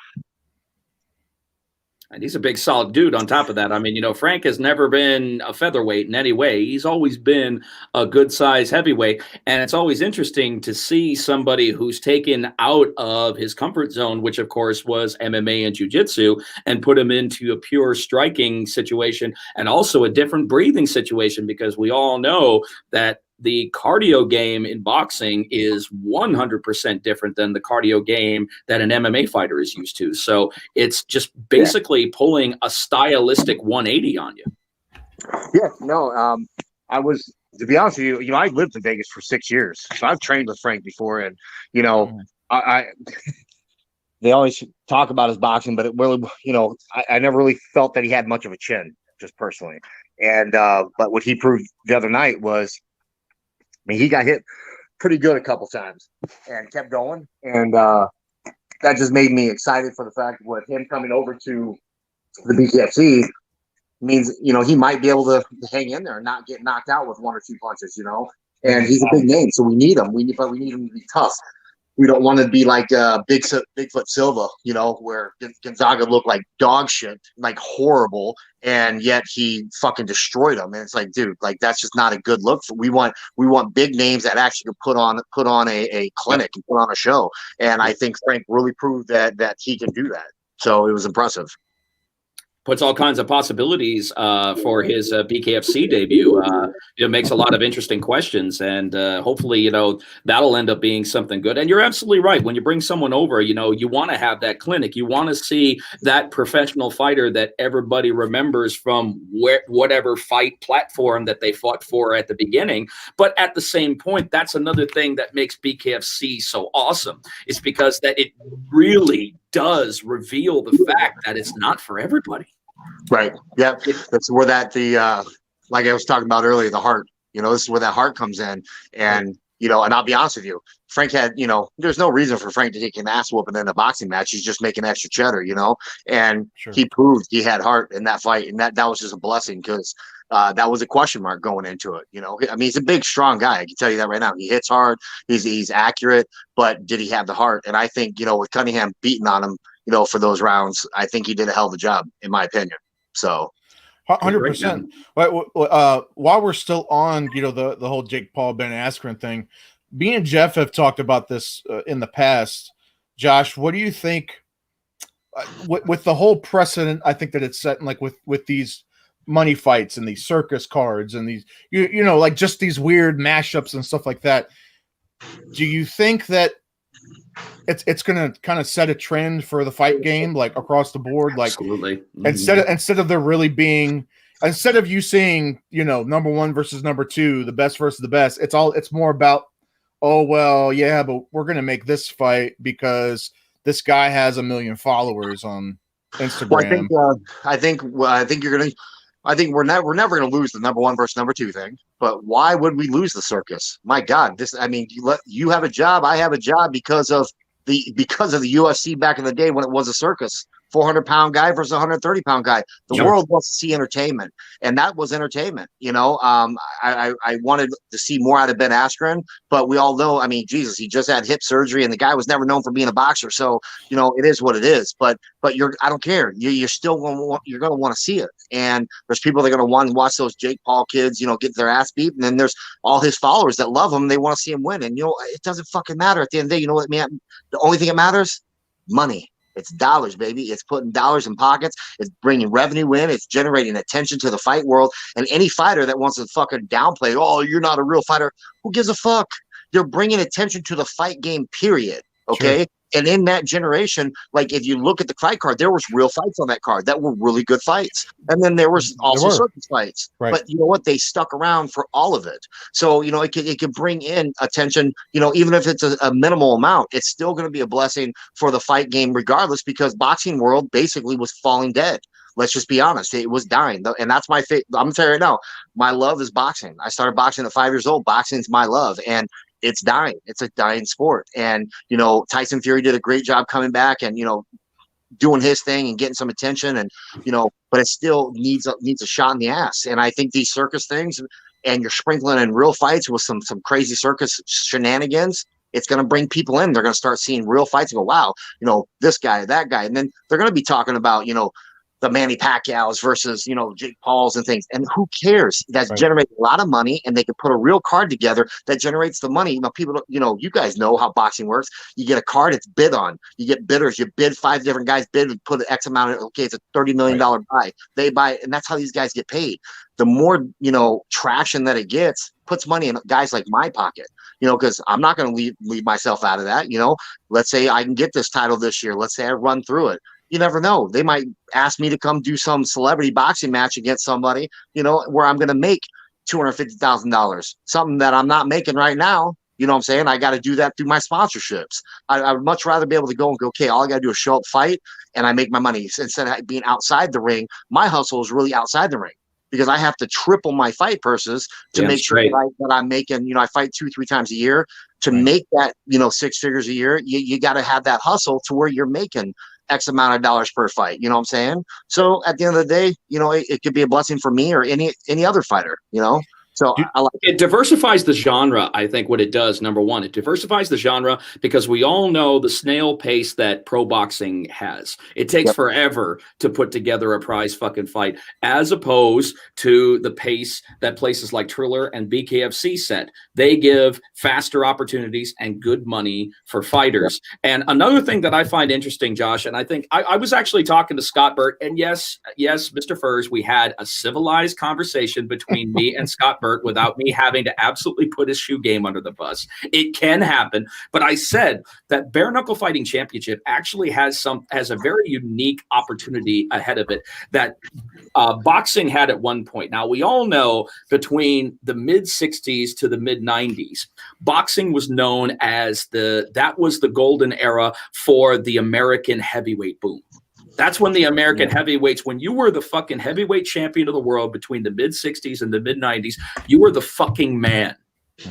And he's a big, solid dude on top of that. I mean, Frank has never been a featherweight in any way. He's always been a good-size heavyweight. And it's always interesting to see somebody who's taken out of his comfort zone, which, of course, was MMA and jiu-jitsu, and put him into a pure striking situation and also a different breathing situation, because we all know that the cardio game in boxing is 100% different than the cardio game that an MMA fighter is used to. So it's just basically pulling a stylistic 180 on you. Yeah, no, I was, to be honest with you, I lived in Vegas for 6 years. So I've trained with Frank before, and, I they always talk about his boxing, but it really, I never really felt that he had much of a chin, just personally. And, but what he proved the other night was, he got hit pretty good a couple times and kept going. And that just made me excited for the fact with him coming over to the BKFC means, he might be able to hang in there and not get knocked out with 1 or 2 punches, And he's a big name, so we need him. But we need him to be tough. We don't want to be like Bigfoot Silva, where Gonzaga looked like dog shit, like horrible, and yet he fucking destroyed him. And it's like, dude, like that's just not a good look. We want big names that actually can put on a clinic and put on a show. And I think Frank really proved that he can do that. So it was impressive. Puts all kinds of possibilities for his BKFC debut. It makes a lot of interesting questions, and hopefully, that'll end up being something good. And you're absolutely right. When you bring someone over, you want to have that clinic. You want to see that professional fighter that everybody remembers from whatever fight platform that they fought for at the beginning. But at the same point, that's another thing that makes BKFC so awesome. It's because that it really does reveal the fact that it's not for everybody. Right. Yeah. That's where like I was talking about earlier, the heart, this is where that heart comes in. And, and I'll be honest with you, Frank had, there's no reason for Frank to take an ass whooping in a boxing match. He's just making extra cheddar, and He proved he had heart in that fight. And that was just a blessing, because that was a question mark going into it. He's a big, strong guy. I can tell you that right now. He hits hard. He's accurate, but did he have the heart? And I think, with Cunningham beating on him, for those rounds, I think he did a hell of a job, in my opinion. So 100%. While we're still on, the whole Jake Paul, Ben Askren thing, me and Jeff have talked about this in the past. Josh, what do you think with the whole precedent? I think that it's set in, like with these money fights and these circus cards and these, like just these weird mashups and stuff like that. Do you think that it's going to kind of set a trend for the fight game, like across the board? Like, absolutely. Instead of there really being, instead of you seeing, number 1 versus number 2, the best versus the best, it's more about, oh, well, yeah, but we're going to make this fight because this guy has 1 million followers on Instagram. Well, I think we're never going to lose the number 1 versus number 2 thing. But why would we lose the circus? My God, you have a job, I have a job because of the UFC back in the day when it was a circus. 400-pound guy versus 130-pound guy. The world wants to see entertainment, and that was entertainment. I wanted to see more out of Ben Askren, but we all know, Jesus, he just had hip surgery, and the guy was never known for being a boxer. So, it is what it is. But I don't care. You're still going to want to see it. And there's people that are going to want to watch those Jake Paul kids, get their ass beat. And then there's all his followers that love him. They want to see him win. And, it doesn't fucking matter at the end of the day. You know what, man? The only thing that matters, money. It's dollars, baby. It's putting dollars in pockets. It's bringing revenue in. It's generating attention to the fight world. And any fighter that wants to fucking downplay, oh, you're not a real fighter, who gives a fuck? You're bringing attention to the fight game, period. Okay? Sure. And in that generation, like if you look at the fight card, there was real fights on that card that were really good fights. And then there was also circus fights. Right. But you know what? They stuck around for all of it. So, you know, it could bring in attention, you know, even if it's a minimal amount, it's still going to be a blessing for the fight game regardless, because boxing world basically was falling dead. Let's just be honest. It was dying. And that's my I'm going to tell you right now, my love is boxing. I started boxing at 5 years old. Boxing's my love. And it's dying. It's a dying sport. And, you know, Tyson Fury did a great job coming back and, you know, doing his thing and getting some attention, and, you know, but it still needs a shot in the ass. And I think these circus things, and you're sprinkling in real fights with some crazy circus shenanigans, it's going to bring people in. They're going to start seeing real fights and go, wow, you know, this guy, that guy. And then they're going to be talking about, you know, the Manny Pacquiao's versus, you know, Jake Paul's and things. And who cares? That's generating a lot of money, and they can put a real card together that generates the money. You know, people don't, you know, you guys know how boxing works. You get a card, it's bid on. You get bidders. You bid 5 different guys, bid, put an X amount of, okay, it's a $30 million buy. They buy it, and that's how these guys get paid. The more, you know, traction that it gets, puts money in guys like my pocket, you know, because I'm not going to leave myself out of that. You know, let's say I can get this title this year. Let's say I run through it. You never know. They might ask me to come do some celebrity boxing match against somebody, you know, where I'm going to make $250,000, something that I'm not making right now. You know what I'm saying? I got to do that through my sponsorships. I would much rather be able to go and go, okay, all I got to do is show up, fight, and I make my money. Instead of being outside the ring, my hustle is really outside the ring, because I have to triple my fight purses to make sure that I'm making, you know, I fight 2-3 times a year to make that, you know, 6 figures a year. You got to have that hustle to where you're making X amount of dollars per fight. You know what I'm saying? So at the end of the day, you know, it could be a blessing for me or any other fighter, you know? So I like it. Diversifies the genre. I think what it does, number one, it diversifies the genre, because we all know the snail pace that pro boxing has. It takes forever to put together a prize fucking fight, as opposed to the pace that places like Triller and BKFC set. They give faster opportunities and good money for fighters. And another thing that I find interesting, Josh, and I think I was actually talking to Scott Burt, and yes, Mr. Furs, we had a civilized conversation between me and Scott Burt without me having to absolutely put his shoe game under the bus. It can happen. But I said that Bare Knuckle Fighting Championship actually has a very unique opportunity ahead of it that boxing had at one point. Now, we all know between the mid-'60s to the mid-'90s, boxing was known as that was the golden era for the American heavyweight boom. That's when the American heavyweights, when you were the fucking heavyweight champion of the world between the mid-'60s and the mid-'90s, you were the fucking man.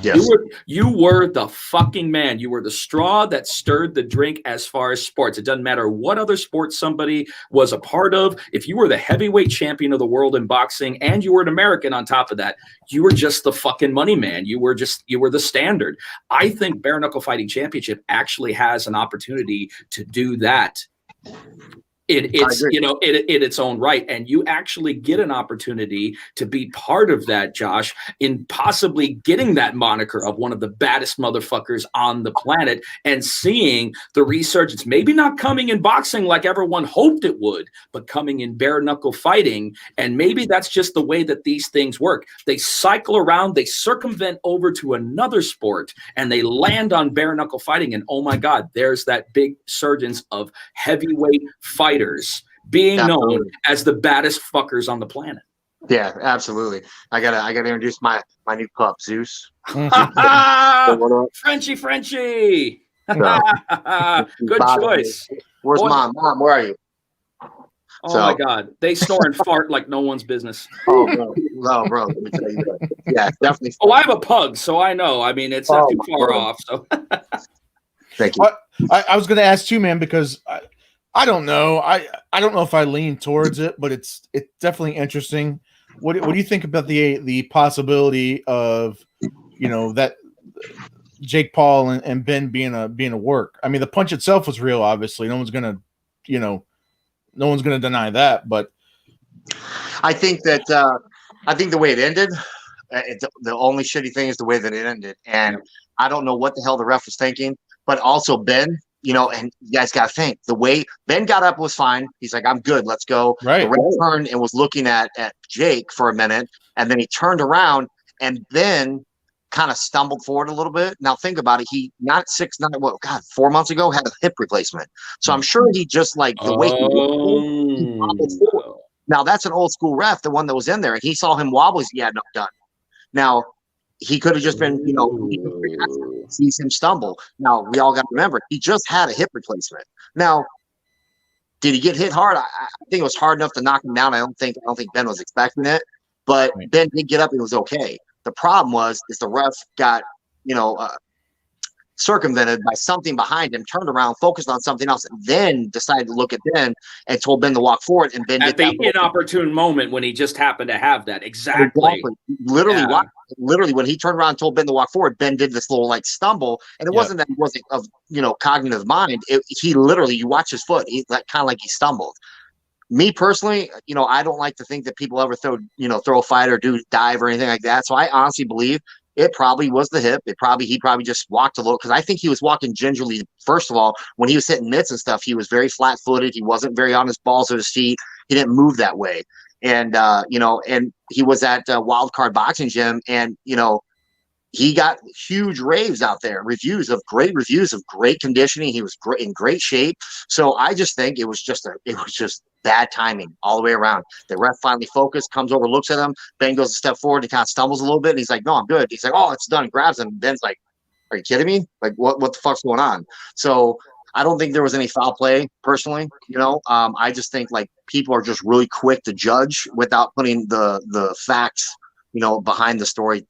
Yes. You were the fucking man. You were the straw that stirred the drink as far as sports. It doesn't matter what other sport somebody was a part of. If you were the heavyweight champion of the world in boxing and you were an American on top of that, you were just the fucking money man. You were the standard. I think Bare Knuckle Fighting Championship actually has an opportunity to do that. It's you know, in its own right, and you actually get an opportunity to be part of that, Josh, in possibly getting that moniker of one of the baddest motherfuckers on the planet, and seeing the resurgence, maybe not coming in boxing like everyone hoped it would, but coming in bare knuckle fighting. And maybe that's just the way that these things work. They cycle around, they circumvent over to another sport, and they land on bare knuckle fighting, and oh my God, there's that big surgence of heavyweight fighters being known as the baddest fuckers on the planet. Yeah, absolutely. I gotta introduce my new pup, Zeus. Frenchie. Good choice. Where's Mom? Mom, where are you? Oh my God, they snore and fart like no one's business. Oh, bro. Let me tell you that. Yeah, definitely. Oh, I have a pug, so I know. I mean, it's not too far off. So, thank you. I was going to ask too, man, because I don't know. I don't know if I lean towards it, but it's definitely interesting. What do you think about the possibility of, you know, that Jake Paul and Ben being a work? I mean, the punch itself was real, obviously. No one's gonna deny that. But I think that the way it ended, the only shitty thing is the way that it ended, and I don't know what the hell the ref was thinking. But also Ben. You know, and you guys got to think, the way Ben got up was fine. He's like, I'm good. Let's go. Right. The ref turned and was looking at Jake for a minute. And then he turned around and Ben kind of stumbled forward a little bit. Now think about it. He not 6'9", 4 months ago had a hip replacement. So I'm sure he just like the way he wobbled forward. Now that's an old school ref, the one that was in there, and he saw him wobble. He had no done. Now he could have just been, he sees him stumble. Now we all got to remember he just had a hip replacement. Now, did he get hit hard? I think it was hard enough to knock him down. I don't think Ben was expecting it, but Ben did get up and it was okay. The problem is the ref got, circumvented by something behind him, turned around, focused on something else, and then decided to look at Ben and told Ben to walk forward. And Ben at the inopportune moment when he just happened to have that. Exactly. Literally, when he turned around and told Ben to walk forward, Ben did this little like stumble, and it wasn't that he wasn't of cognitive mind. He literally, you watch his foot, he like kind of like he stumbled. Me personally, I don't like to think that people ever throw a fight or do dive or anything like that. So I honestly believe it probably was the hip. He probably just walked a little, because I think he was walking gingerly. First of all, when he was hitting mitts and stuff, he was very flat-footed. He wasn't very on his balls or his feet. He didn't move that way. And and he was at Wild Card Boxing Gym, and he got huge raves out there, reviews of great conditioning. He was in great shape. So I just think it was just bad timing all the way around. The ref finally focused, comes over, looks at him. Ben goes a step forward. He kind of stumbles a little bit. And he's like, "No, I'm good." He's like, "Oh, it's done." Grabs him. Ben's like, "Are you kidding me? Like, what the fuck's going on?" So I don't think there was any foul play personally. I just think like people are just really quick to judge without putting the facts, behind the story,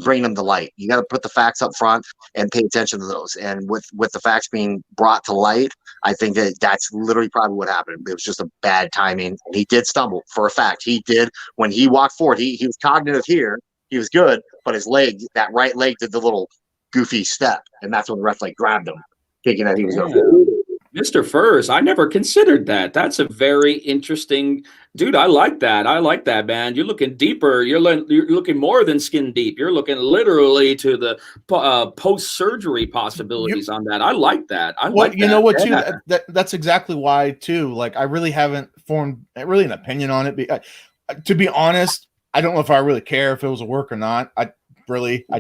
bring them to light. You got to put the facts up front and pay attention to those. And with the facts being brought to light, I think that's literally probably what happened. It was just a bad timing. And he did stumble for a fact. He did. When he walked forward, he was cognitive here. He was good, but his leg, that right leg, did the little goofy step. And that's when the ref grabbed him, thinking that he was going to. Mr. Furs, I never considered that. That's a very interesting, dude. I like that. I like that, man. You're looking deeper. You're looking more than skin deep. You're looking literally to the post-surgery possibilities on that. I like that. That's exactly why too. Like, I really haven't formed really an opinion on it. To be honest, I don't know if I really care if it was a work or not. I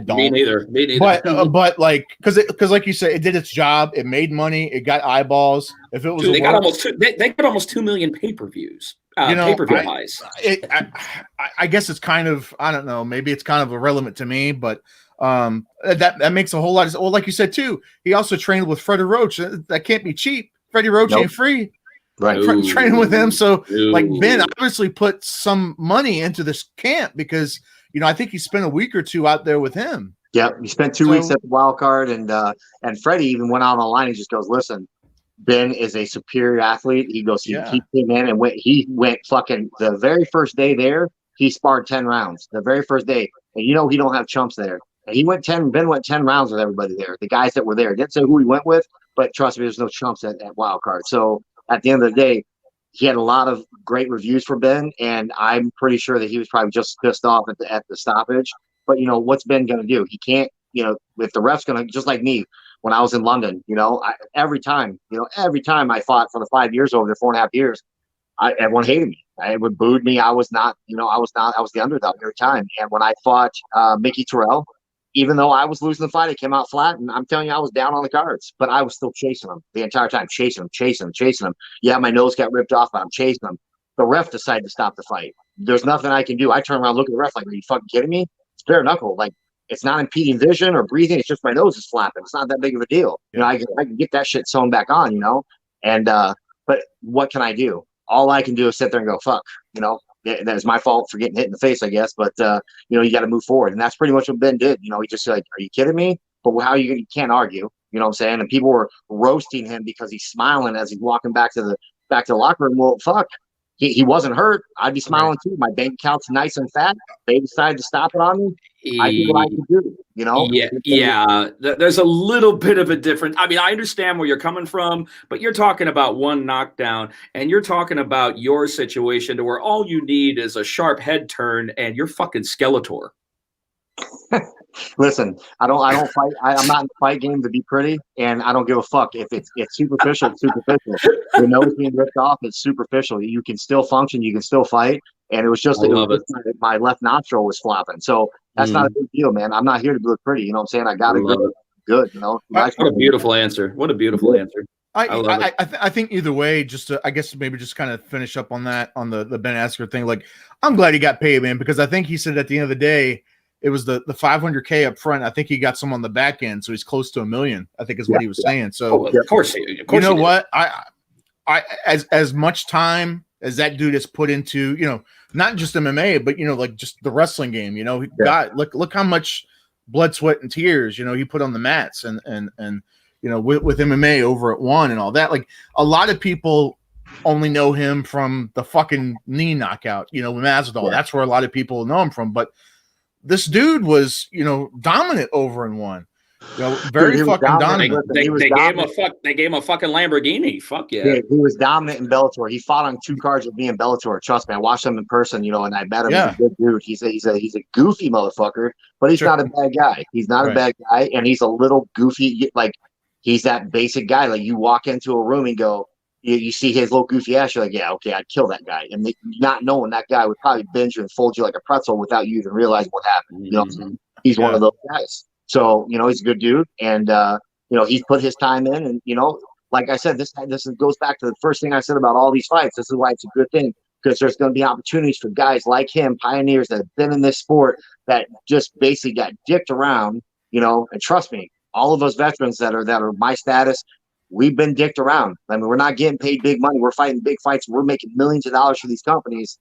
don't. Me neither. But like, because like you said, it did its job. It made money. It got eyeballs. If it was, they got almost 2 million pay-per-views. Pay-per-view highs. I guess it's kind of, I don't know. Maybe it's kind of irrelevant to me, but that makes a whole lot of. Well, like you said too, he also trained with Freddie Roach. That can't be cheap. Freddie Roach ain't free. Right, training with him. So like Ben obviously put some money into this camp because. I think he spent a week or two out there with him. Yeah, he spent 2 weeks at the wild card, and Freddie even went out on the line. He just goes, "Listen, Ben is a superior athlete." He goes, he came in and he went fucking the very first day there. He sparred 10 rounds the very first day, and he don't have chumps there. And he went 10. Ben went 10 rounds with everybody there. The guys that were there, didn't say who he went with, but trust me, there's no chumps at wild card. So at the end of the day. He had a lot of great reviews for Ben, and I'm pretty sure that he was probably just pissed off at the stoppage. But, what's Ben going to do? He can't, if the ref's going to, just like me, when I was in London, every time I fought for the 5 years over there, 4.5 years, everyone hated me. Everyone booed me. I was the underdog every time. And when I fought Mickey Terrell, even though I was losing the fight, it came out flat, and I'm telling you, I was down on the cards, but I was still chasing him the entire time, chasing him. Yeah, my nose got ripped off, but I'm chasing him. The ref decided to stop the fight. There's nothing I can do. I turn around, look at the ref like, are you fucking kidding me? It's Bareknuckle. Like, it's not impeding vision or breathing. It's just my nose is flapping. It's not that big of a deal. I can get that shit sewn back on, and but what can I do? All I can do is sit there and go, fuck, That's my fault for getting hit in the face, I guess. But, you got to move forward. And that's pretty much what Ben did. He just said, are you kidding me? But you can't argue, what I'm saying? And people were roasting him because he's smiling as he's walking back to the locker room. Well, fuck, he wasn't hurt. I'd be smiling too. My bank account's nice and fat. They decided to stop it on me. I do what I can do, Yeah. There's a little bit of a difference. I mean, I understand where you're coming from, but you're talking about one knockdown, and you're talking about your situation to where all you need is a sharp head turn, and you're fucking Skeletor. Listen, I don't fight. I'm not in the fight game to be pretty, and I don't give a fuck if it's superficial. It's superficial. Your nose being ripped off, it's superficial. You can still function. You can still fight. And it was just my left nostril was flopping. So that's not a big deal, man. I'm not here to look pretty. You know what I'm saying? I got to go good. You know, what a beautiful answer. What a beautiful answer. I think either way, just to, I guess maybe just kind of finish up on that, on the Ben Askren thing. Like, I'm glad he got paid, man, because I think he said at the end of the day, it was the $500K up front. I think he got some on the back end, so he's close to $1 million, I think is what he was saying. So of course, you know what? I as much time as that dude has put into, you know, not just MMA, but, you know, like just the wrestling game, you know, look how much blood, sweat, and tears, you know, he put on the mats and you know, with MMA over at One and all that. Like, a lot of people only know him from the fucking knee knockout, you know, with Masvidal. That's where a lot of people know him from. But this dude was, you know, dominant over in One. You know, very fucking dominant. They gave him a fucking Lamborghini. Fuck yeah. He was dominant in Bellator. He fought on 2 cards with me in Bellator. Trust me, I watched him in person, you know, and I met him. He's a good dude. He's a goofy motherfucker, but he's not a bad guy. He's not a bad guy, and he's a little goofy. Like, he's that basic guy. Like, you walk into a room and go, you see his little goofy ass, you're like, yeah, okay, I'd kill that guy. And not knowing that guy would probably bend you and fold you like a pretzel without you even realizing what happened. You know what I'm saying? He's one of those guys. So, you know, he's a good dude. And, you know, he's put his time in. And, you know, like I said, this goes back to the first thing I said about all these fights. This is why it's a good thing, because there's going to be opportunities for guys like him, pioneers that have been in this sport, that just basically got dicked around, you know. And trust me, all of us veterans that are my status, we've been dicked around. I mean, we're not getting paid big money. We're fighting big fights. We're making millions of dollars for these companies,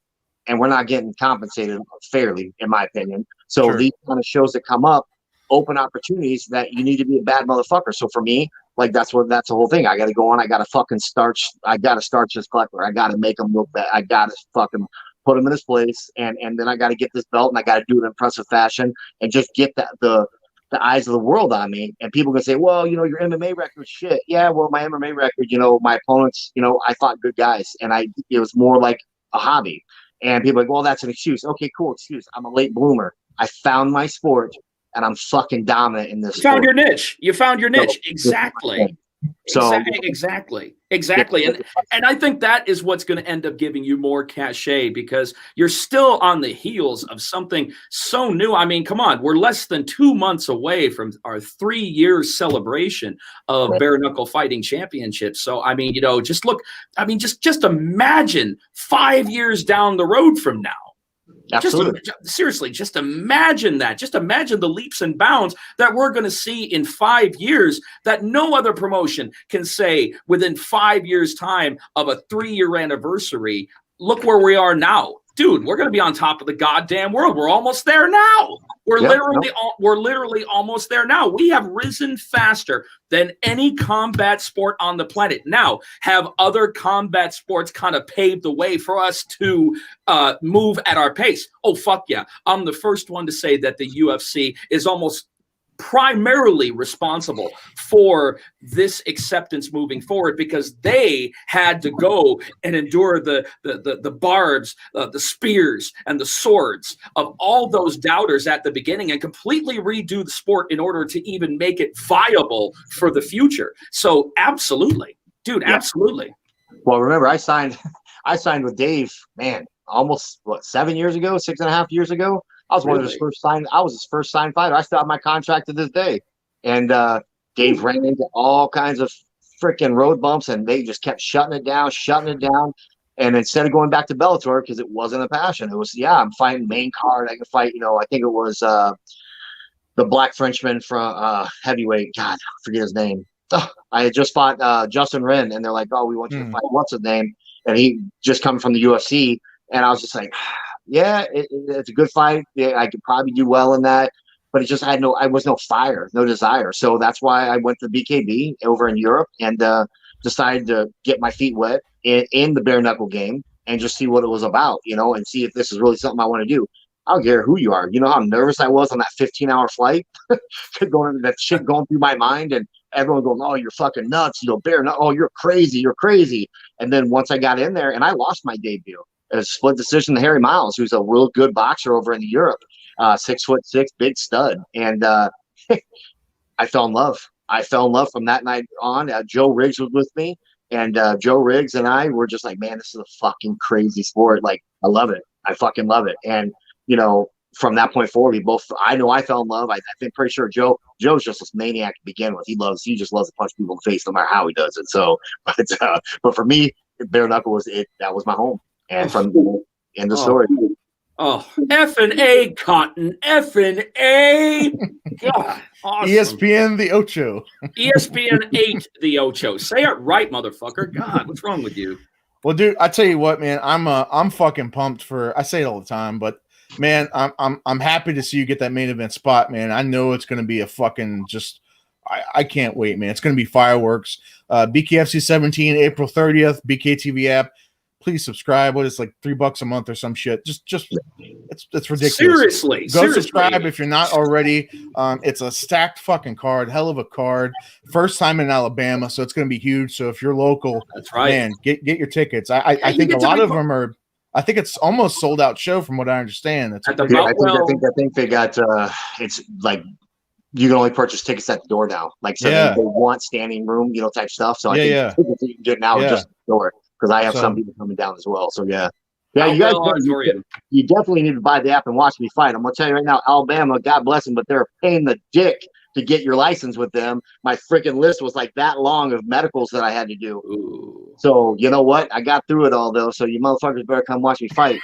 and we're not getting compensated fairly, in my opinion. So these kind of shows that come up open opportunities that you need to be a bad motherfucker. So for me, like, that's the whole thing. I got to go on. I got to fucking starch. I got to starch this collector. I got to make him look bad. I got to fucking put him in his place. And then I got to get this belt, and I got to do it in impressive fashion, and just get the eyes of the world on me. And people can say, well, you know, your MMA record shit. Yeah, well, my MMA record, you know, my opponents, you know, I fought good guys, and it was more like a hobby. And people are like, well, that's an excuse. Okay, cool excuse. I'm a late bloomer. I found my sport, and I'm fucking dominant in this. You found your niche. You found your niche. Exactly. So exactly. And I think that is what's going to end up giving you more cachet, because you're still on the heels of something so new. I mean, come on, we're less than 2 months away from our 3-year celebration of Bareknuckle Fighting Championship. So, I mean, you know, just look, I mean, just imagine 5 years down the road from now. Absolutely. Seriously, just imagine that. Just imagine the leaps and bounds that we're going to see in 5 years that no other promotion can say within 5 years' time of a 3-year anniversary. Look where we are now. Dude, we're going to be on top of the goddamn world. We're almost there now. We're literally almost there now. We have risen faster than any combat sport on the planet. Now, have other combat sports kind of paved the way for us to move at our pace? Oh, fuck yeah. I'm the first one to say that the UFC is almost primarily responsible for this acceptance moving forward, because they had to go and endure the barbs, the spears, and the swords of all those doubters at the beginning, and completely redo the sport in order to even make it viable for the future. So absolutely, dude, absolutely. Well, remember, I signed with Dave, man, almost 7 years ago, 6.5 years ago. I was one of his first signed. I was his first signed fighter. I still have my contract to this day. And Dave ran into all kinds of freaking road bumps, and they just kept shutting it down. And instead of going back to Bellator, because it wasn't a passion, it was, I'm fighting main card. I can fight, you know, I think it was the black Frenchman from heavyweight. God, I forget his name. I had just fought Justin Wren, and they're like, oh, we want you to fight. What's his name? And he just coming from the UFC. And I was just like, yeah, it's a good fight. Yeah, I could probably do well in that, but it just I was no fire, no desire. So that's why I went to BKB over in Europe and decided to get my feet wet in the Bareknuckle game and just see what it was about, you know, and see if this is really something I want to do. I don't care who you are. You know how nervous I was on that 15-hour flight, that shit going through my mind, and everyone going, "Oh, you're fucking nuts, you know, Bareknuckle. Oh, you're crazy." And then once I got in there, and I lost my debut. A split decision to Harry Miles, who's a real good boxer over in Europe, 6'6", big stud. And I fell in love. From that night on. Joe Riggs was with me, and Joe Riggs and I were just like, man, this is a fucking crazy sport. Like, I love it. I fucking love it. And, you know, from that point forward, I know I fell in love. I think pretty sure Joe's just this maniac to begin with. He just loves to punch people in the face no matter how he does it. So, but for me, Bareknuckle was it. That was my home. And from in the story. Oh, F&A, Cotton. F&A. God, awesome. ESPN the Ocho. ESPN 8 the Ocho. Say it right, motherfucker. God, what's wrong with you? Well, dude, I tell you what, man, I'm fucking pumped for. I say it all the time, but man, I'm happy to see you get that main event spot, man. I know it's going to be a fucking just. I can't wait, man. It's going to be fireworks. BKFC 17, April 30th, BKTV app. Please subscribe. What is like $3 a month or some shit? Just it's ridiculous. Seriously, subscribe if you're not already. It's a stacked fucking card, hell of a card. First time in Alabama, so it's going to be huge. So if you're local, that's right, man, get your tickets. I think a lot of them are. I think it's almost sold out show from what I understand. I think they got it's like you can only purchase tickets at the door now. Like so they want standing room, you know, type stuff. So I think tickets you can get now just at the door. Because I have some people coming down as well. So, yeah. Yeah, you definitely need to buy the app and watch me fight. I'm going to tell you right now, Alabama, God bless them, but they're paying the dick to get your license with them. My freaking list was like that long of medicals that I had to do. Ooh. So, you know what? I got through it all, though. So, you motherfuckers better come watch me fight.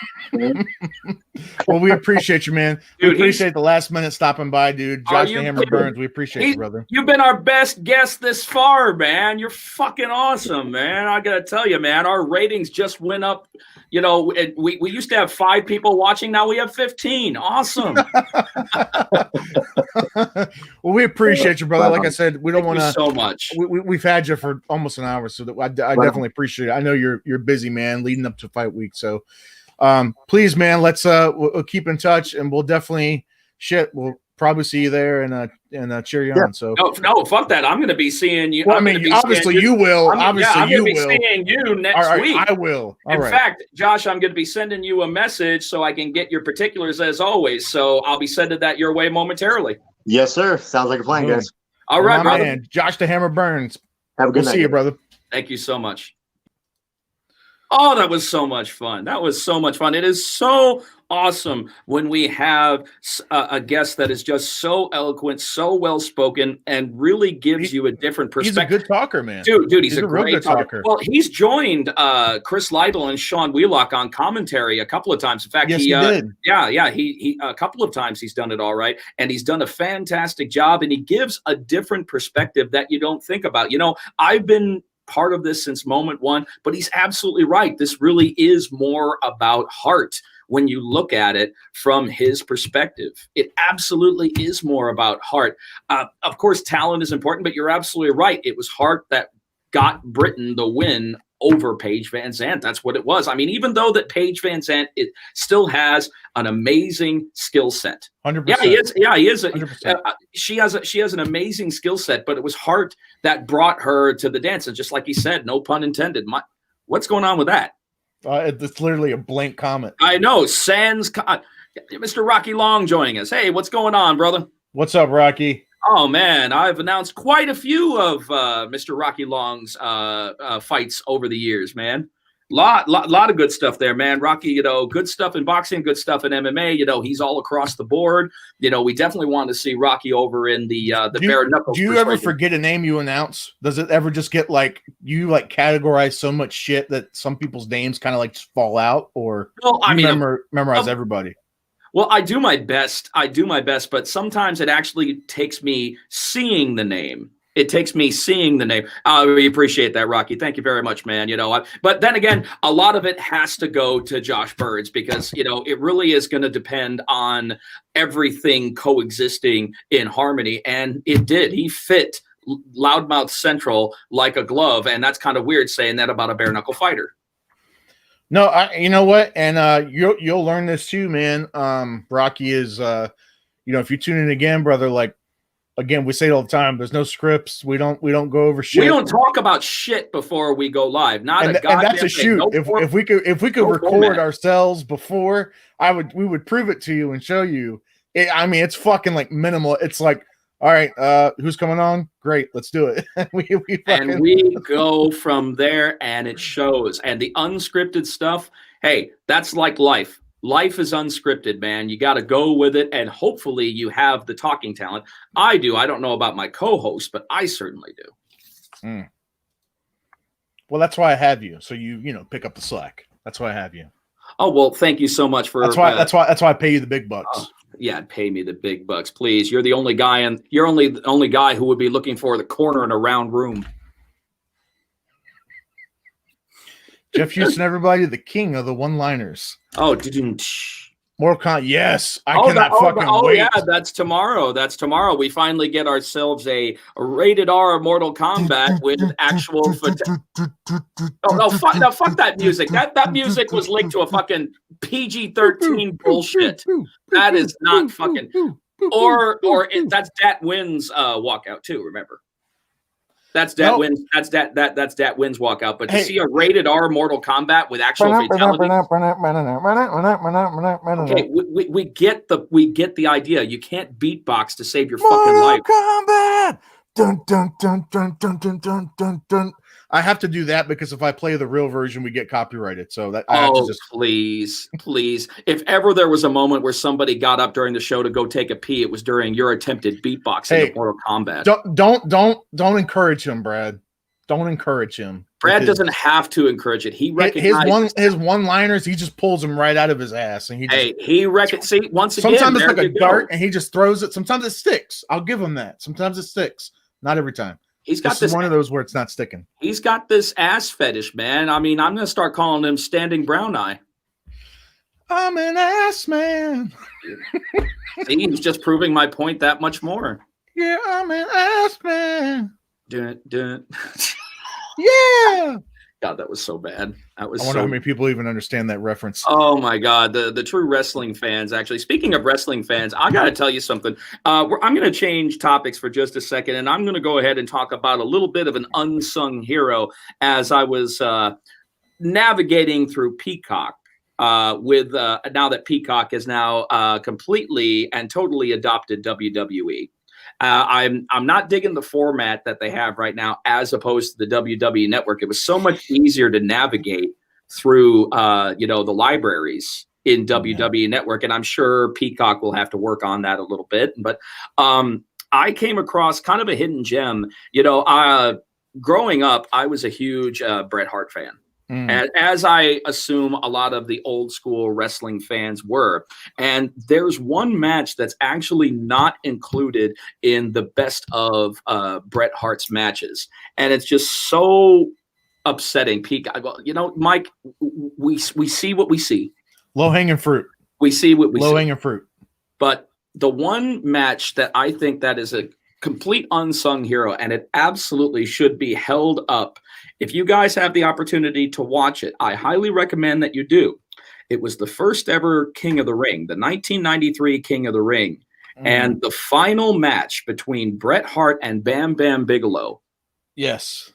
Well, we appreciate you, man. Dude, we appreciate the last minute stopping by, dude. Josh the Hammer Burns, we appreciate you, brother. You've been our best guest this far, man. You're fucking awesome, man. I got to tell you, man, our ratings just went up. You know, we used to have 5 people watching. Now we have 15. Awesome. Well, we appreciate you, brother. Like I said, we don't want to so much. We've had you for almost an hour, so that I definitely appreciate it. I know you're busy, man, leading up to fight week. So, please, man, let's we'll keep in touch, and we'll definitely we'll probably see you there and cheer you on. So no, fuck that. I'm going to be seeing you. Well, obviously you will. I'm going to be seeing you next week. I will. In fact, Josh, I'm going to be sending you a message so I can get your particulars as always. So I'll be sending that your way momentarily. Yes, sir. Sounds like a plan, guys. All right, brother. Man, Josh the Hammer Burns. Have a good night. See you, brother. Thank you so much. Oh, that was so much fun. That was so much fun. It is so awesome when we have a guest that is just so eloquent, so well-spoken, and really gives you a different perspective. He's a good talker, man. Dude, he's a great good talker. Well, he's joined Chris Lytle and Shawn Wheelock on commentary a couple of times. In fact, yes, he did. Yeah, he a couple of times he's done it all right, and he's done a fantastic job, and he gives a different perspective that you don't think about. You know, I've been part of this since moment one, but he's absolutely right. This really is more about heart when you look at it from his perspective. It absolutely is more about heart. Of course, talent is important, but you're absolutely right. It was heart that got Britain the win over Paige Van Zandt. That's what it was. I mean, even though that Paige Van Zandt still has an amazing skill set. 100%. Yeah, he is. She has an amazing skill set, but it was heart that brought her to the dance. And just like he said, no pun intended. What's going on with that? It's literally a blank comment. I know. Mr. Rocky Long joining us. Hey, what's going on, brother? What's up, Rocky? Oh, man, I've announced quite a few of Mr. Rocky Long's fights over the years, man. Lot of good stuff there, man. Rocky, you know, good stuff in boxing, good stuff in MMA. You know, he's all across the board. You know, we definitely want to see Rocky over in the Bareknuckle. Do you ever forget a name you announce? Does it ever just get like you like categorize so much shit that some people's names kind of like just fall out, or memorize everybody? Well, I do my best, but sometimes it actually takes me seeing the name. We appreciate that, Rocky. Thank you very much, man. You know, but then again, a lot of it has to go to Josh Burns because, you know, it really is going to depend on everything coexisting in harmony. And it did. He fit Loudmouth Central like a glove. And that's kind of weird saying that about a bare-knuckle fighter. No, you know what? And you'll learn this too, man. Rocky is, you know, if you tune in again, brother, like, again, we say it all the time. There's no scripts. We don't go over shit. We don't talk about shit before we go live. And that's a shoot. No if we could record ourselves before, we would prove it to you and show you. It's fucking like minimal. It's like, all right, who's coming on? Great, let's do it. we go from there, and it shows. And the unscripted stuff, hey, that's like life. Life is unscripted, man. You got to go with it, and hopefully you have the talking talent. I do. I don't know about my co-host, but I certainly do. Mm. Well, that's why I have you. So you pick up the slack. That's why I have you. Oh, well, thank you so much for that's why I pay you the big bucks. Yeah, pay me the big bucks, please. You're the only guy, and you're the only guy who would be looking for the corner in a round room. Jeff Houston, everybody, the king of the one-liners. Oh, didn't. More yes, I cannot fucking wait. Yeah, that's tomorrow. That's tomorrow. We finally get ourselves a rated R Mortal Kombat with actual. Fuck that music. That music was linked to a fucking PG-13 bullshit. That is not fucking. That's Dat Wynn's walkout too. Remember. That's Dat Wynn's. That's Dat Wynn's walkout. But to see a rated R Mortal Kombat with actual fatalities. Okay, we get the idea. You can't beatbox to save your fucking life. Kombat. Dun dun dun dun dun dun dun dun dun. I have to do that because if I play the real version, we get copyrighted. So that I have to just please. If ever there was a moment where somebody got up during the show to go take a pee, it was during your attempted beatboxing of Mortal Kombat. Don't encourage him, Brad. Don't encourage him. Brad doesn't have to encourage it. He recognizes his one-liners. He just pulls them right out of his ass, and see once again. Sometimes it's like a dart, and he just throws it. Sometimes it sticks. I'll give him that. Sometimes it sticks. Not every time. He's got this one of those where it's not sticking. He's got this ass fetish, man. I mean, I'm going to start calling him Standing Brown Eye. I'm an ass man. See, he's just proving my point that much more. Yeah, I'm an ass man. Dun. Yeah. God, that was so bad. I wonder how many people even understand that reference. Oh my God, the true wrestling fans. Actually, speaking of wrestling fans, I got to tell you something. I'm going to change topics for just a second, and I'm going to go ahead and talk about a little bit of an unsung hero as I was navigating through Peacock. With now that Peacock is now completely and totally adopted WWE. I'm not digging the format that they have right now as opposed to the WWE Network. It was so much easier to navigate through, the libraries in WWE Network, and I'm sure Peacock will have to work on that a little bit. But I came across kind of a hidden gem. Growing up, I was a huge Bret Hart fan. As I assume a lot of the old school wrestling fans were. And there's one match that's actually not included in the best of Bret Hart's matches. And it's just so upsetting. Mike, we see what we see. Low-hanging fruit. We see what we see. Low-hanging fruit. But the one match that I think that is a complete unsung hero, and it absolutely should be held up. If you guys have the opportunity to watch it, I highly recommend that you do. It was the first ever King of the Ring, the 1993 King of the Ring, and the final match between Bret Hart and Bam Bam Bigelow. Yes,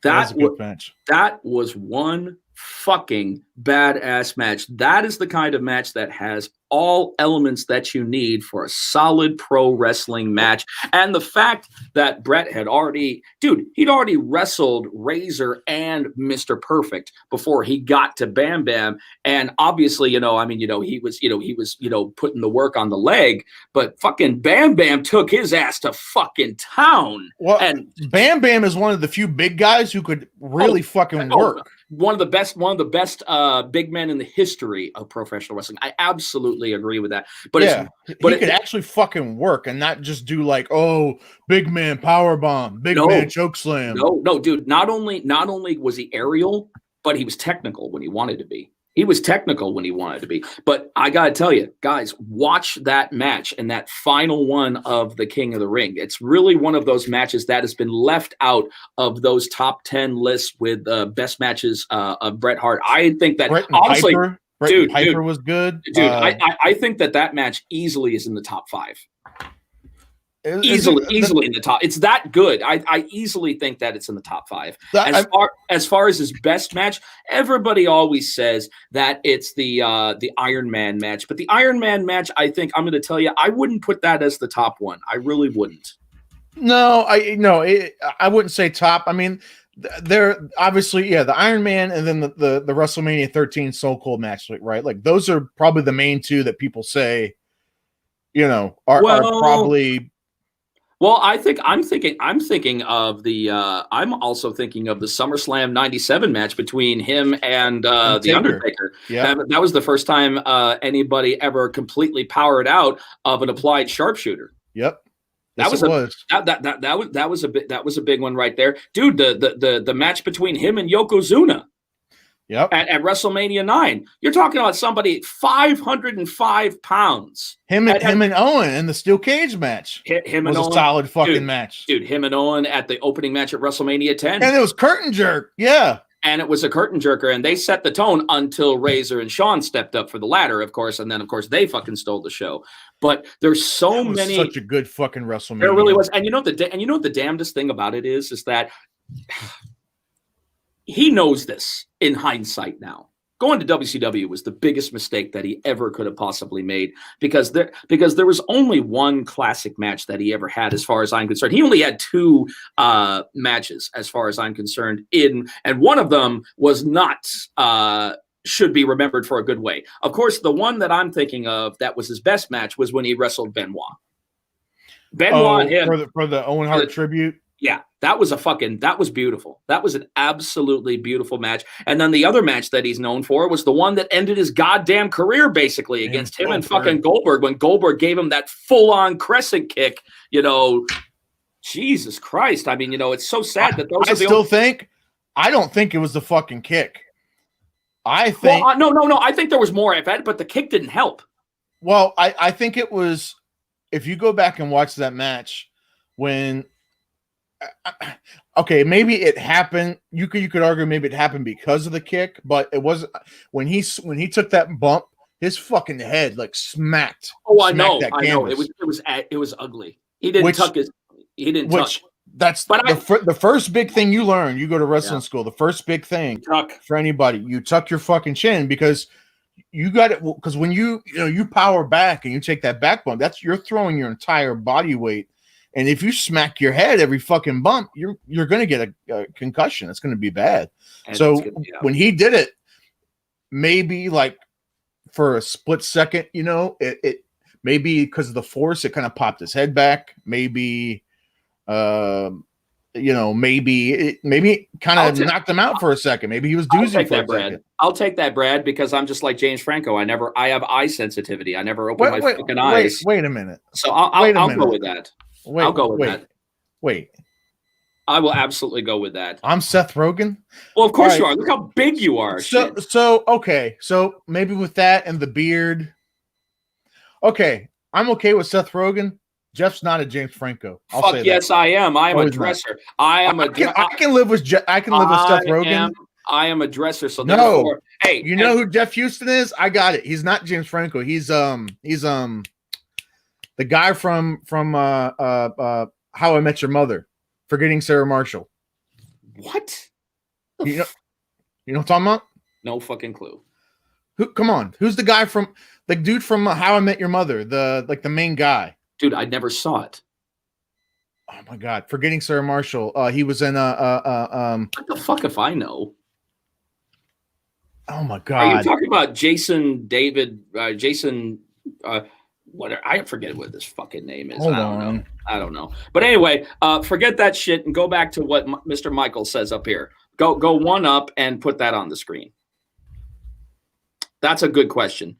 that was a good match. That was one fucking badass match. That is the kind of match that has all elements that you need for a solid pro wrestling match. And the fact that Bret he'd already wrestled Razor and Mr. Perfect before he got to Bam Bam. And obviously, he was putting the work on the leg, but fucking Bam Bam took his ass to fucking town. Well, and Bam Bam is one of the few big guys who could really fucking work. One of the best big men in the history of professional wrestling. I absolutely agree with that. But he could actually fucking work and not just do like, big man power bomb, man choke slam. No, dude. Not only was he aerial, but he was technical when he wanted to be. But I got to tell you, guys, watch that match and that final one of the King of the Ring. It's really one of those matches that has been left out of those top 10 lists with best matches of Bret Hart. I think that honestly, Piper was good. Dude, I think that match easily is in the top 5. Easily in the top. It's that good. I easily think that it's in the top 5. As far as his best match, everybody always says that it's the Iron Man match. But the Iron Man match, I think I'm going to tell you, I wouldn't put that as the top one. I really wouldn't. No, I wouldn't say top. I mean, they're obviously, the Iron Man and then the WrestleMania 13 So Cold match, right? Like those are probably the main two that people say, are probably. Well, I'm thinking of the I'm also thinking of the SummerSlam 97 match between him and the Undertaker. Yeah. That was the first time anybody ever completely powered out of an applied sharpshooter. Yep. That was a big one right there. Dude, the match between him and Yokozuna. Yep. At WrestleMania 9. You're talking about somebody 505 pounds. Him and Owen in the steel cage match. Him and was Owen, a solid fucking match. Dude, him and Owen at the opening match at WrestleMania 10. And it was curtain jerk. Yeah. And it was a curtain jerker, and they set the tone until Razor and Shawn stepped up for the ladder, of course, and then, of course, they fucking stole the show. But there's so many. Such a good fucking WrestleMania. There really was. And you know what the damnedest thing about it is that he knows this in hindsight now. Going to WCW was the biggest mistake that he ever could have possibly made because there was only one classic match that he ever had, as far as I'm concerned. He only had two matches, as far as I'm concerned, and one of them was not should be remembered for a good way. Of course, the one that I'm thinking of that was his best match was when he wrestled Benoit. And him for the Owen Hart tribute. Yeah, that was beautiful. That was an absolutely beautiful match. And then the other match that he's known for was the one that ended his goddamn career, basically, against him and fucking Goldberg, when Goldberg gave him that full-on crescent kick. Jesus Christ. I mean, it's so sad that those I don't think it was the fucking kick. I think no. I think there was more, but the kick didn't help. Well, I think it was, if you go back and watch that match, when okay, maybe it happened. You could argue maybe it happened because of the kick, but it wasn't when he took that bump, his fucking head like smacked. Oh, I know. It was ugly. He didn't tuck. That's the first big thing you learn. You go to wrestling school. The first big thing for anybody, you tuck your fucking chin, because you got it. Because when you power back and you take that back bump, you're throwing your entire body weight. And if you smack your head every fucking bump, you're going to get a concussion. It's going to be bad. So when he did it, maybe like for a split second, it maybe because of the force, it kind of popped his head back. Maybe, maybe it kind of knocked him out for a second. Maybe he was doozing for a second. I'll take that, Brad, because I'm just like James Franco. I have eye sensitivity. I never open my fucking eyes. Wait a minute. So I'll go with that. I'll go with that. Wait. I will absolutely go with that. I'm Seth Rogen. Well, of course you are. Look how big you are. So okay. So maybe with that and the beard. Okay. I'm okay with Seth Rogen. Jeff's not a James Franco. Fuck yes, I am. I am a dresser. I can live with Seth Rogen. I am a dresser. So no. Hey, you know who Jeff Houston is? I got it. He's not James Franco. He's the guy from How I Met Your Mother, Forgetting Sarah Marshall. What? You know what I'm talking about? No fucking clue. Come on. Who's the guy from the dude from How I Met Your Mother? The main guy. Dude, I never saw it. Oh my god, Forgetting Sarah Marshall. He was in what the fuck if I know? Oh my god. Are you talking about Jason? Whatever, I forget what this fucking name is. I don't know. But anyway, forget that shit and go back to what Mr. Michael says up here. Go one up and put that on the screen. That's a good question.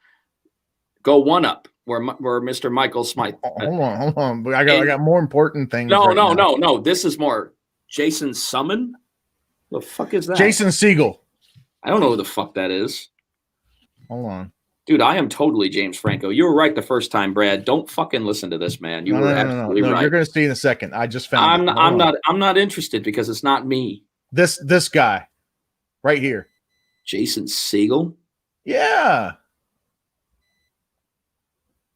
Go one up where Mr. Michael Smythe. Hold on. I got more important things. No. This is more Jason Summon. The fuck is that? Jason Segel. I don't know who the fuck that is. Hold on. Dude, I am totally James Franco. You were right the first time, Brad. Don't fucking listen to this, man. You were absolutely right. You're going to see in a second. I just found. I'm not interested because it's not me. This guy, right here, Jason Segel. Yeah.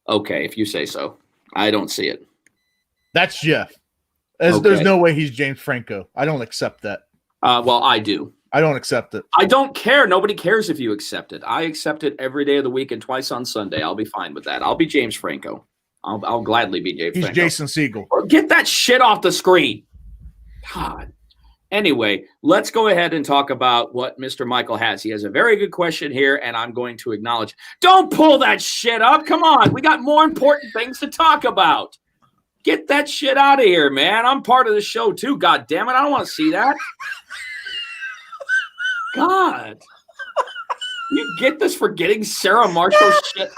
Okay, if you say so. I don't see it. That's Jeff. There's no way he's James Franco. I don't accept that. Well, I do. I don't accept it. I don't care. Nobody cares if you accept it. I accept it every day of the week and twice on Sunday. I'll be fine with that. I'll be James Franco. I'll gladly be James Franco. He's Jason Segel. Get that shit off the screen. God. Anyway, let's go ahead and talk about what Mr. Michael has. He has a very good question here, and I'm going to acknowledge. Don't pull that shit up. Come on. We got more important things to talk about. Get that shit out of here, man. I'm part of the show, too. God damn it. I don't want to see that. God. You get this for getting Sarah Marshall shit?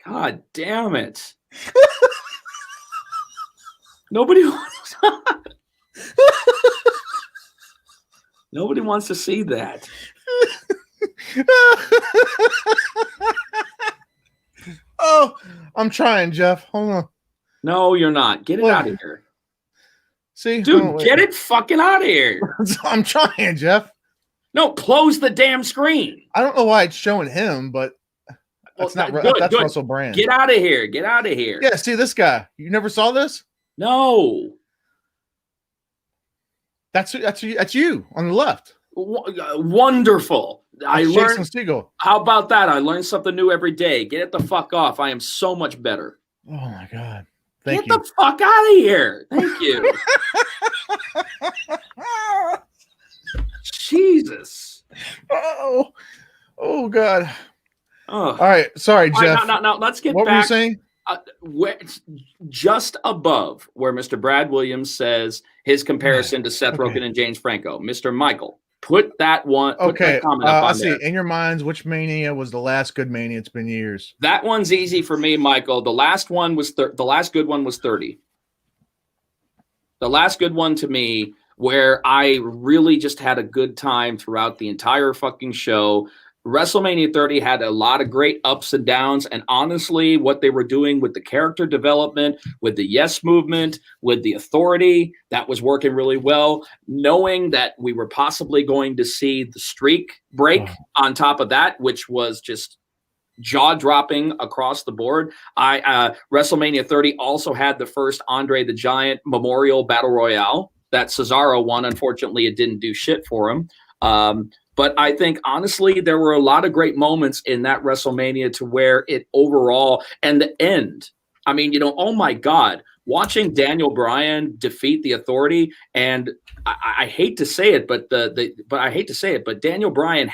God damn it. Nobody wants to see that. Oh, I'm trying, Jeff. Hold on. No, you're not. Get it out of here. See? Dude, get it fucking out of here. I'm trying, Jeff. No, close the damn screen. I don't know why it's showing him, but that's not good. That's Russell Brand. Get out of here. Get out of here. Yeah, see this guy. You never saw this? No. That's you on the left. Wonderful. I learned. Jason Segel. How about that? I learn something new every day. Get it the fuck off. I am so much better. Oh my God. Thank you. Get the fuck out of here. Thank you. Jesus. Oh God. Oh. All right. Sorry, Jeff. Right, now, let's get what back. What were you saying? Just above where Mr. Brad Williams says his comparison to Seth Rogen and James Franco. Mr. Michael, put that one. Put that comment up on I see. there. In your minds, which Mania was the last good Mania? It's been years. That one's easy for me, Michael. The last one was the last good one was 30. The last good one to me, where I really just had a good time throughout the entire fucking show. WrestleMania 30 had a lot of great ups and downs, and honestly, what they were doing with the character development, with the yes movement, with the authority, that was working really well. Knowing that we were possibly going to see the streak break on top of that, which was just jaw-dropping across the board. WrestleMania 30 also had the first Andre the Giant Memorial Battle Royale that Cesaro won. Unfortunately, it didn't do shit for him. But I think, honestly, there were a lot of great moments in that WrestleMania to where it overall, and the end, I mean, oh my God, watching Daniel Bryan defeat the Authority, and I hate to say it, but but Daniel Bryan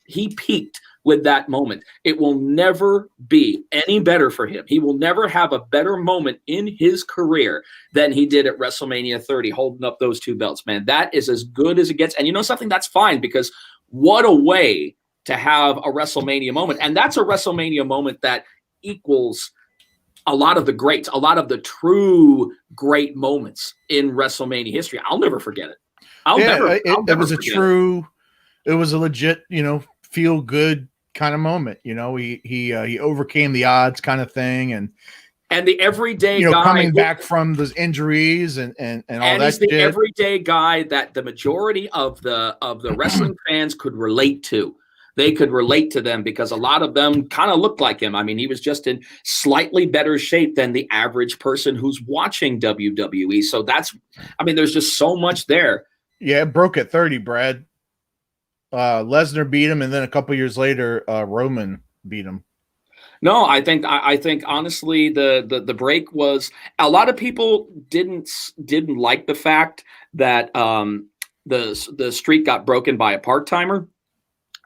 he peaked with that moment. It will never be any better for him. He will never have a better moment in his career than he did at WrestleMania 30, holding up those two belts, man. That is as good as it gets. And you know something? That's fine, because what a way to have a WrestleMania moment. And that's a WrestleMania moment that equals a lot of the greats, a lot of the true great moments in WrestleMania history. I'll never forget it. It was a legit, feel good kind of moment. He overcame the odds kind of thing, and the everyday guy coming back from those injuries and all that. And he's the everyday guy that the majority of the wrestling fans could relate to. They could relate to them because a lot of them kind of looked like him. I mean, he was just in slightly better shape than the average person who's watching WWE. So there's just so much there. Yeah, it broke at 30, Brad. Lesnar beat him, and then a couple years later, Roman beat him. No, I think honestly the break was, a lot of people didn't like the fact that the streak got broken by a part-timer.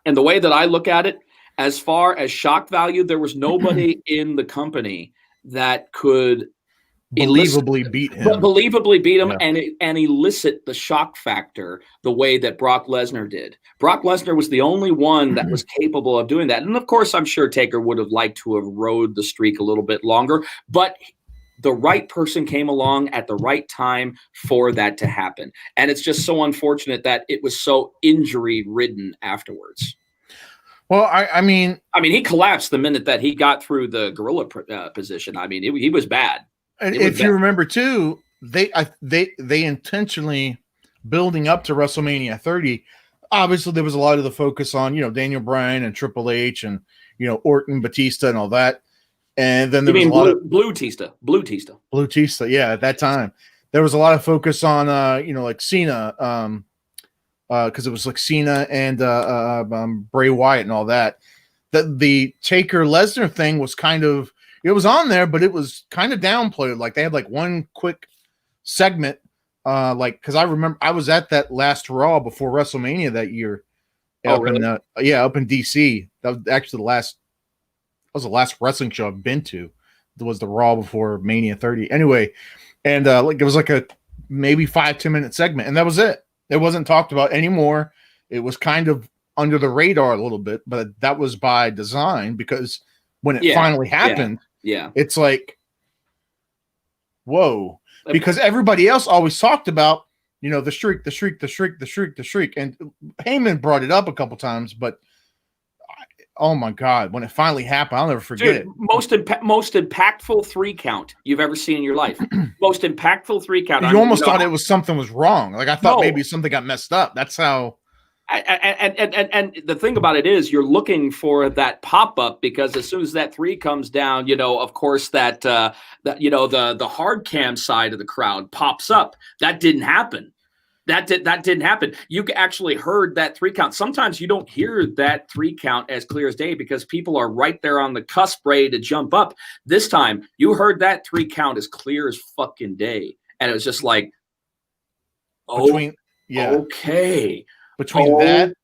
And the way that I look at it, as far as shock value, there was nobody in the company that could believably beat him and elicit the shock factor the way that Brock Lesnar did. Brock Lesnar was the only one that was capable of doing that. And of course, I'm sure Taker would have liked to have rode the streak a little bit longer, but the right person came along at the right time for that to happen. And it's just so unfortunate that it was so injury-ridden afterwards. Well, I mean, he collapsed the minute that he got through the gorilla position. I mean, he was bad. And if you remember too, they intentionally, building up to WrestleMania 30, obviously there was a lot of the focus on Daniel Bryan and Triple H and Orton, Batista, and all that. And then there was a lot of Blue Tista. Yeah, at that time there was a lot of focus on like Cena, because it was like Cena and Bray Wyatt and all that. That the Taker Lesnar thing was kind of, it was on there, but it was kind of downplayed. Like they had like one quick segment like, because I remember I was at that last Raw before WrestleMania that year. Oh, really? Up in DC. That was actually the last wrestling show I've been to. It was the Raw before Mania 30. Anyway, and like it was like a maybe 5-10 minute segment, and that was it. It wasn't talked about anymore. It was kind of under the radar a little bit, but that was by design, because when it finally happened, it's like, whoa. Because everybody else always talked about, you know, the shriek. And Heyman brought it up a couple times, but oh my God, when it finally happened, I'll never forget it. Most impactful 3 count you've ever seen in your life. Most impactful 3 count. You almost thought it was something was wrong. Like I thought maybe something got messed up. That's how. And the thing about it is, you're looking for that pop up, because as soon as that 3 comes down, you know, of course that you know, the hard cam side of the crowd pops up. That didn't happen. That didn't happen. You actually heard that 3 count. Sometimes you don't hear that 3 count as clear as day, because people are right there on the cusp, ready to jump up. This time, you heard that 3 count as clear as fucking day, and it was just like, okay. Between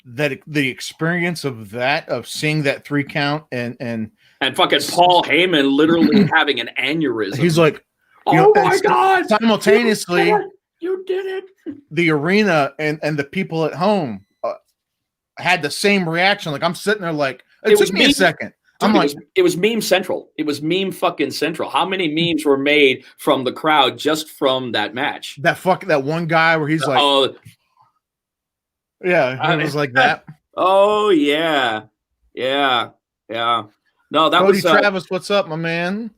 that the experience of seeing that 3 count and fucking Paul Heyman literally having an aneurysm. He's like, oh my God! Simultaneously, you did it. The arena and the people at home had the same reaction. Like I'm sitting there, like it took me a second. Dude, I'm like, it was meme central. It was meme fucking central. How many memes were made from the crowd just from that match? That one guy where he's like, yeah, it was like that. Oh yeah. No, that Cody was Travis. What's up, my man?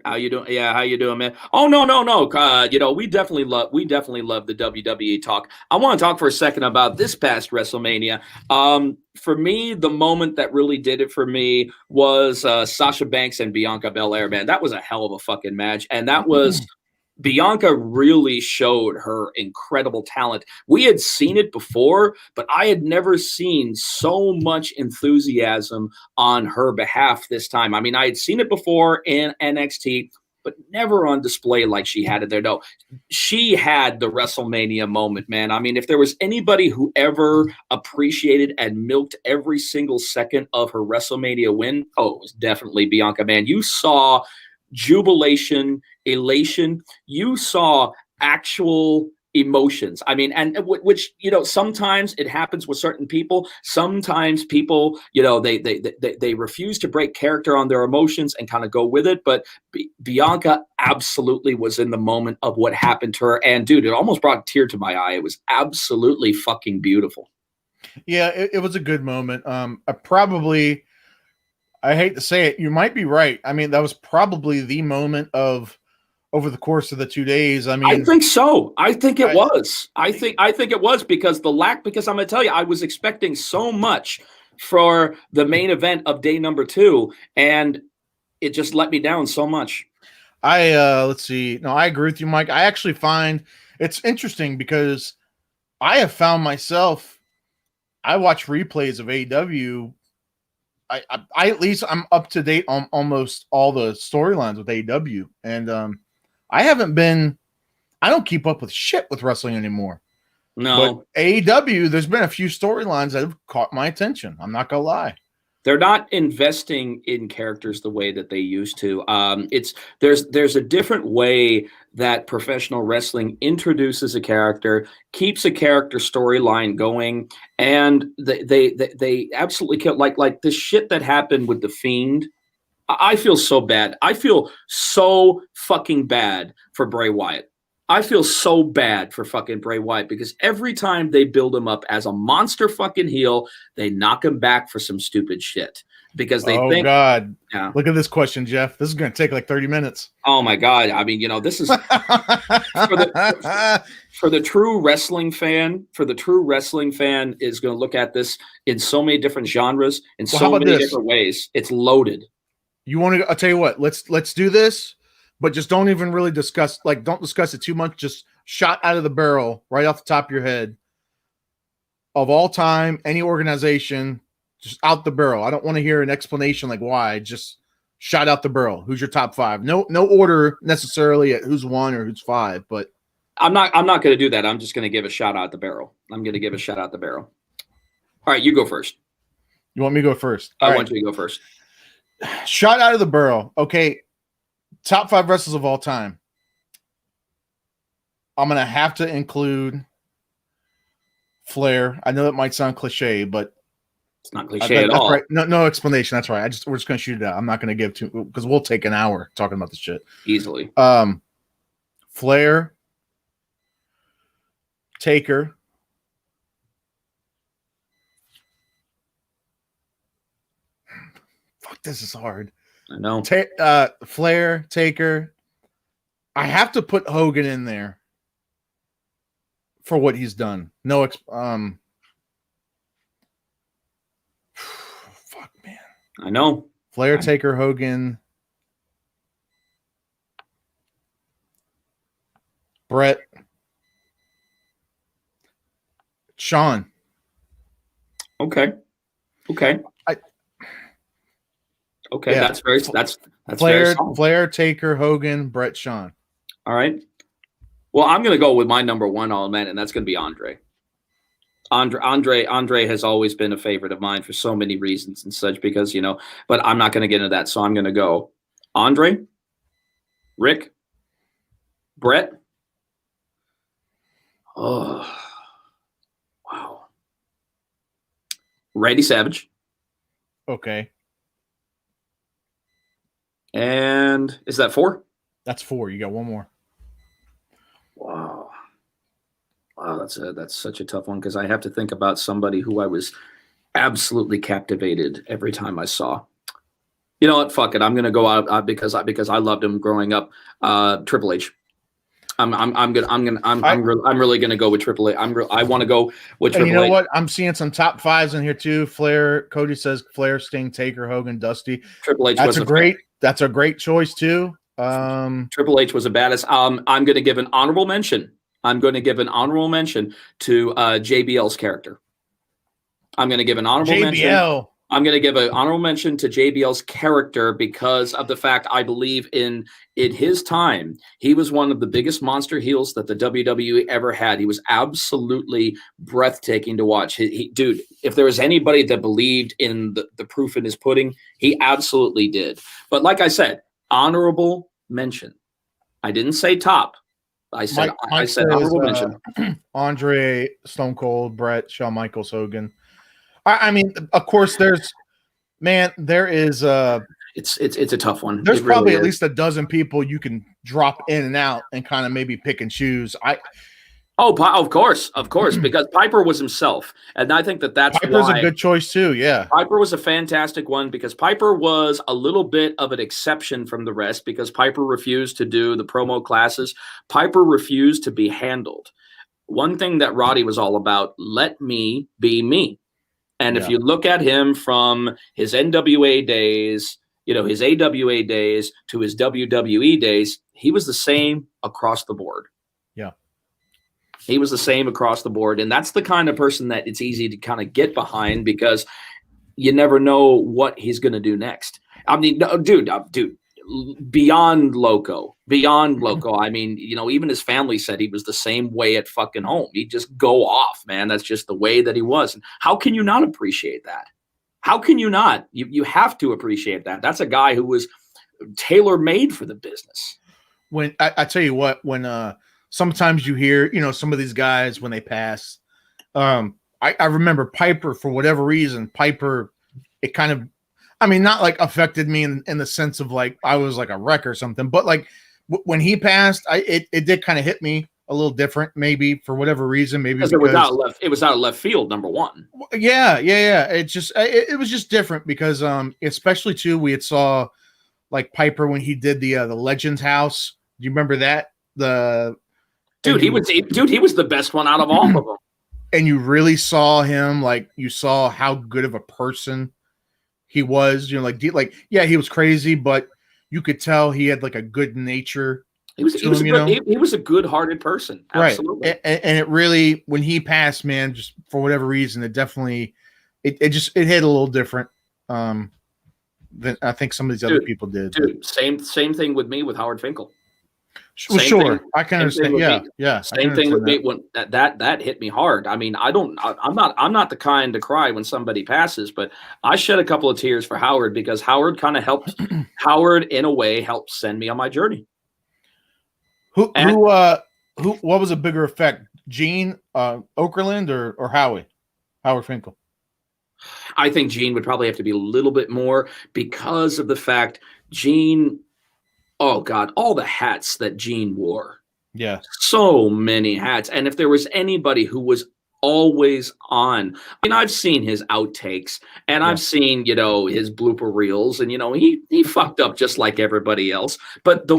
How you doing? Yeah, how you doing, man? Oh no. You know, we definitely love the WWE talk. I want to talk for a second about this past WrestleMania. For me, the moment that really did it for me was Sasha Banks and Bianca Belair. Man, that was a hell of a fucking match, and that was. Bianca really showed her incredible talent. We had seen it before, but I had never seen so much enthusiasm on her behalf this time. I mean, I had seen it before in NXT, but never on display like she had it there. No, she had the WrestleMania moment, man. I mean, if there was anybody who ever appreciated and milked every single second of her WrestleMania win, it was definitely Bianca, man. You saw jubilation, elation. You saw actual emotions. I mean, and which, you know, sometimes it happens with certain people. Sometimes people, you know, they refuse to break character on their emotions and kind of go with it. But Bianca absolutely was in the moment of what happened to her. And dude, it almost brought a tear to my eye. It was absolutely fucking beautiful. Yeah, it was a good moment. I hate to say it, you might be right. I mean, that was probably the moment of over the course of the 2 days. I mean, I think so. I think it was. I think it was because because I'm going to tell you, I was expecting so much for the main event of day number 2, and it just let me down so much. Let's see. No, I agree with you, Mike. I actually find it's interesting because I have found myself, I watch replays of AEW. I at least I'm up to date on almost all the storylines with AEW, and I don't keep up with shit with wrestling anymore. No, but AEW, there's been a few storylines that have caught my attention. I'm not gonna lie. They're not investing in characters the way that they used to. There's a different way that professional wrestling introduces a character, keeps a character storyline going, and they absolutely kill like the shit that happened with The Fiend. I feel so bad. I feel so fucking bad for Bray Wyatt. I feel so bad for fucking Bray Wyatt because every time they build him up as a monster fucking heel, they knock him back for some stupid shit because they think. Oh God! Yeah. Look at this question, Jeff. This is going to take like 30 minutes. Oh my God! I mean, you know, this is for the true wrestling fan. For the true wrestling fan is going to look at this in so many different genres in so many different ways. It's loaded. You want to? I'll tell you what. Let's do this. But just don't even really don't discuss it too much. Just shot out of the barrel, right off the top of your head. Of all time, any organization, just out the barrel. I don't want to hear an explanation like why. Just shot out the barrel. Who's your top 5? No order necessarily at who's 1 or who's 5, but I'm not going to do that. I'm just going to give a shout out the barrel. I'm going to give a shout out the barrel. All right, you go first. You want me to go first? I want you to go first. Shot out of the barrel. Okay. Top 5 wrestlers of all time. I'm going to have to include Flair. I know that might sound cliche, but it's not cliche at all. Right. No explanation. That's right. We're just going to shoot it out. I'm not going to give too, because we'll take an hour talking about this shit. Easily. Flair, Taker, fuck, this is hard. I know. Flair, Taker. I have to put Hogan in there for what he's done. Fuck, man. I know. Flair, Taker, Hogan, Brett, Shawn. Okay. Yeah. That's Flair, very solid. Flair, Taker, Hogan, Brett, Shawn. All right. Well, I'm going to go with my number one all man, and that's going to be Andre. Andre has always been a favorite of mine for so many reasons and such, because, but I'm not going to get into that. So I'm going to go Andre, Rick, Brett. Oh, wow. Randy Savage. Okay. And is that 4? That's 4. You got one more. Wow, that's such a tough one, because I have to think about somebody who I was absolutely captivated every time I saw. You know what? Fuck it. I'm gonna go out because I loved him growing up. Triple H. I'm really gonna go with Triple H. I want to go with Triple H. You know what? I'm seeing some top 5s in here too. Flair. Cody says Flair, Sting, Taker, Hogan, Dusty. Triple H. That's a great choice too. Triple H was a badass. I'm going to give an honorable mention. I'm going to give an honorable mention to JBL's character. I'm going to give an honorable mention. I'm going to give an honorable mention to JBL's character because of the fact I believe in his time, he was one of the biggest monster heels that the WWE ever had. He was absolutely breathtaking to watch. Dude, if there was anybody that believed in the proof in his pudding, he absolutely did. But like I said, honorable mention. I didn't say top. I said honorable mention. Andre, Stone Cold, Brett, Shawn Michaels, Hogan. I mean, of course, there is. It's a tough one. There's probably at least a dozen people you can drop in and out and kind of maybe pick and choose. Of course, because Piper was himself, and I think that's Piper's a good choice too. Yeah, Piper was a fantastic one because Piper was a little bit of an exception from the rest because Piper refused to do the promo classes. Piper refused to be handled. One thing that Roddy was all about: let me be me. And if you look at him from his NWA days, his AWA days to his WWE days, he was the same across the board. Yeah. He was the same across the board. And that's the kind of person that it's easy to kind of get behind because you never know what he's going to do next. I mean, dude, beyond loco. I mean, even his family said he was the same way at fucking home. He'd just go off, man. That's just the way that he was. And how can you not appreciate that? How can you not? You have to appreciate that. That's a guy who was tailor-made for the business. When I tell you what, when sometimes you hear, some of these guys when they pass, I remember Piper for whatever reason. Piper, it kind of, not like affected me in the sense of like I was like a wreck or something, but like when he passed, it did kind of hit me a little different, maybe for whatever reason, maybe because it was out of left field. Number one. Yeah. It was just different because especially too, we had saw like Piper when he did the Legends House. Do you remember that? He was the best one out of all of them. And you really saw him, like you saw how good of a person he was, he was crazy, but you could tell he had like a good nature. He was a good-hearted person. Absolutely. Right. And it really, when he passed, man, just for whatever reason, it definitely, it hit a little different than I think some of these other people did. Dude, same thing with me with Howard Finkel. Well, sure, I can understand. Yeah. Same thing with me when that hit me hard. I mean, I'm not the kind to cry when somebody passes, but I shed a couple of tears for Howard because Howard kind of helped. Howard, in a way, helped send me on my journey. What was a bigger effect, Gene Okerlund or Howard Finkel? I think Gene would probably have to be a little bit more because of the fact Gene. Oh God, all the hats that Gene wore. Yeah. So many hats. And if there was anybody who was always on, I mean, I've seen his outtakes and I've seen, his blooper reels and, he fucked up just like everybody else. But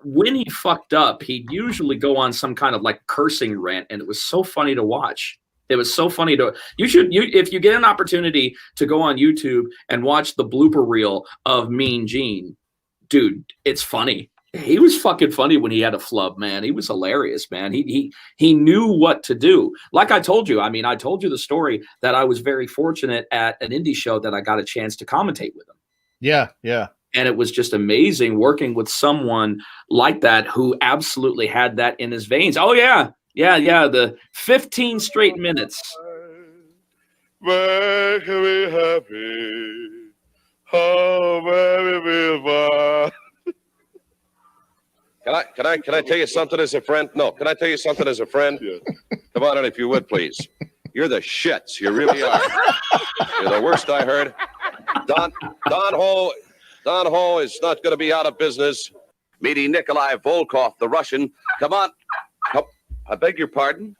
when he fucked up, he'd usually go on some kind of like cursing rant. And it was so funny to watch. It was so funny if you get an opportunity to go on YouTube and watch the blooper reel of Mean Gene, dude, it's funny. He was fucking funny when he had a flub, man. He was hilarious, man. He knew what to do. Like I told you, I told you the story that I was very fortunate at an indie show that I got a chance to commentate with him. Yeah, yeah. And it was just amazing working with someone like that who absolutely had that in his veins. Oh, yeah. Yeah. The 15 straight minutes. Make me happy. Oh, baby, Can I tell you something as a friend? No, can I tell you something as a friend? Yeah. Come on in if you would, please. You're the shits. You really are. You're the worst I heard. Don Ho is not going to be out of business. Meeting Nikolai Volkov, the Russian. Come on. I beg your pardon?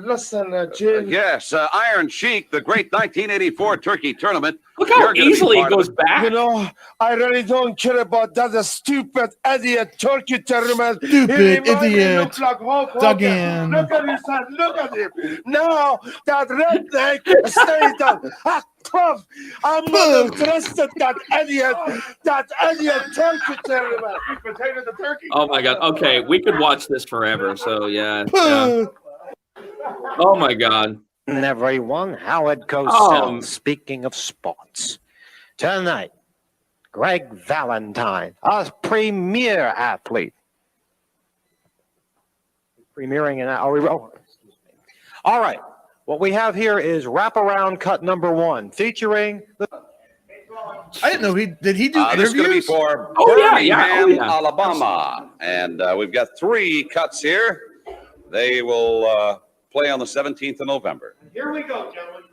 Listen, Jim. Yes, Iron Sheik, the great 1984 Turkey tournament. Look how easily he goes back. I really don't care about that stupid idiot Turkey tournament. Stupid idiot. Look at his son. Look at him. Now that redneck stay down. I'm not interested that idiot Turkey tournament. Potato the turkey. Oh my God. Okay, we could watch this forever. So yeah. Oh my God. Everyone, Howard Cosell. Speaking of sports, tonight, Greg Valentine, a premier athlete. Premiering all right. What we have here is wraparound cut number 1, featuring I didn't know did he do this is going to be for Birmingham, Alabama. And we've got 3 cuts here. They will play on the 17th of November. Here we go, gentlemen.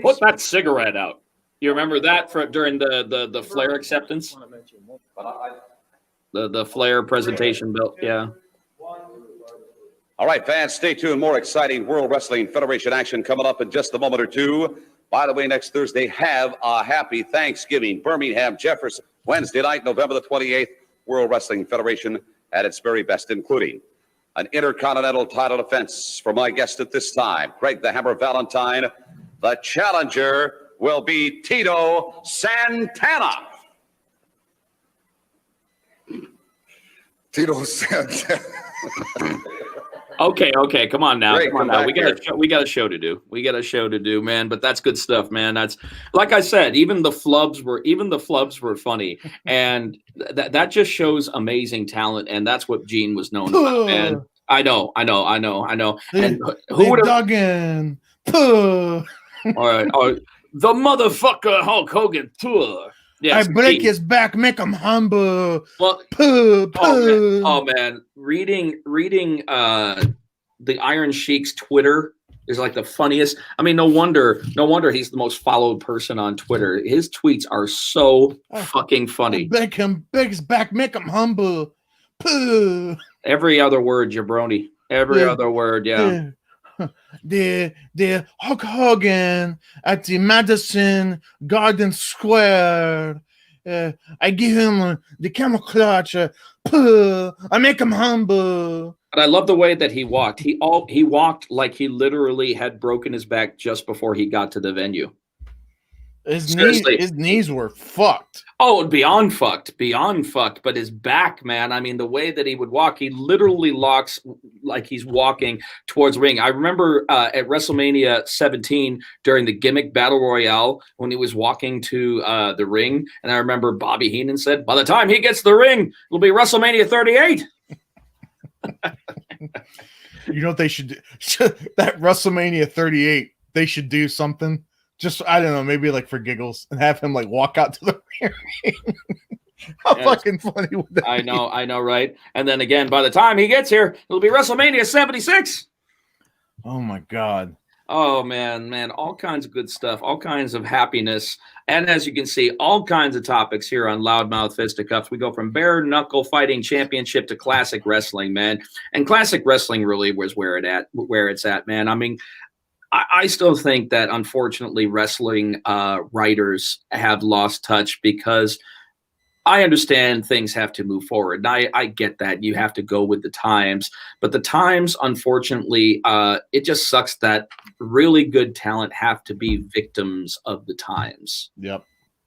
Put that cigarette out. You remember that during the Flair acceptance? The Flair presentation belt, yeah. All right, fans, stay tuned. More exciting World Wrestling Federation action coming up in just a moment or two. By the way, next Thursday, have a happy Thanksgiving. Birmingham, Jefferson, Wednesday night, November the 28th, World Wrestling Federation at its very best, including an intercontinental title defense for my guest at this time, Greg the Hammer Valentine. The challenger will be Tito Santana. Tito Santana. Okay. Come on now. Great, come on now. We got a show to do. We got a show to do, man. But that's good stuff, man. That's like I said. Even the flubs were funny, and that just shows amazing talent, and that's what Gene was known about. And I know. And who would have dug in? All right. The motherfucker Hulk Hogan tour. Yes, I break his back, make him humble. Well, oh man, reading the Iron Sheik's Twitter is like the funniest. I mean, no wonder he's the most followed person on Twitter. His tweets are so fucking funny. Break his back, make him humble. Every other word, jabroni. Every other word, yeah. The Hulk Hogan at the Madison Garden Square. I give him the camel clutch. I make him humble. But I love the way that he walked. He walked like he literally had broken his back just before he got to the venue. His knees were fucked. Oh, beyond fucked. But his back, man, I mean, the way that he would walk, he literally walks like he's walking towards the ring. I remember at WrestleMania 17 during the gimmick battle royale when he was walking to the ring, and I remember Bobby Heenan said, by the time he gets to the ring, it'll be WrestleMania 38. You know what they should do? That WrestleMania 38, they should do something. Just, I don't know, maybe like for giggles and have him like walk out to the ring. How fucking funny would that be? I know, right? And then again, by the time he gets here, it'll be WrestleMania 76. Oh my God. Oh man, all kinds of good stuff, all kinds of happiness. And as you can see, all kinds of topics here on Loudmouth Fisticuffs. We go from bare knuckle fighting championship to classic wrestling, man. And classic wrestling really was where it's at, man. I mean, I still think that, unfortunately, wrestling writers have lost touch because I understand things have to move forward. And I get that. You have to go with the times. But the times, unfortunately, it just sucks that really good talent have to be victims of the times. Yep.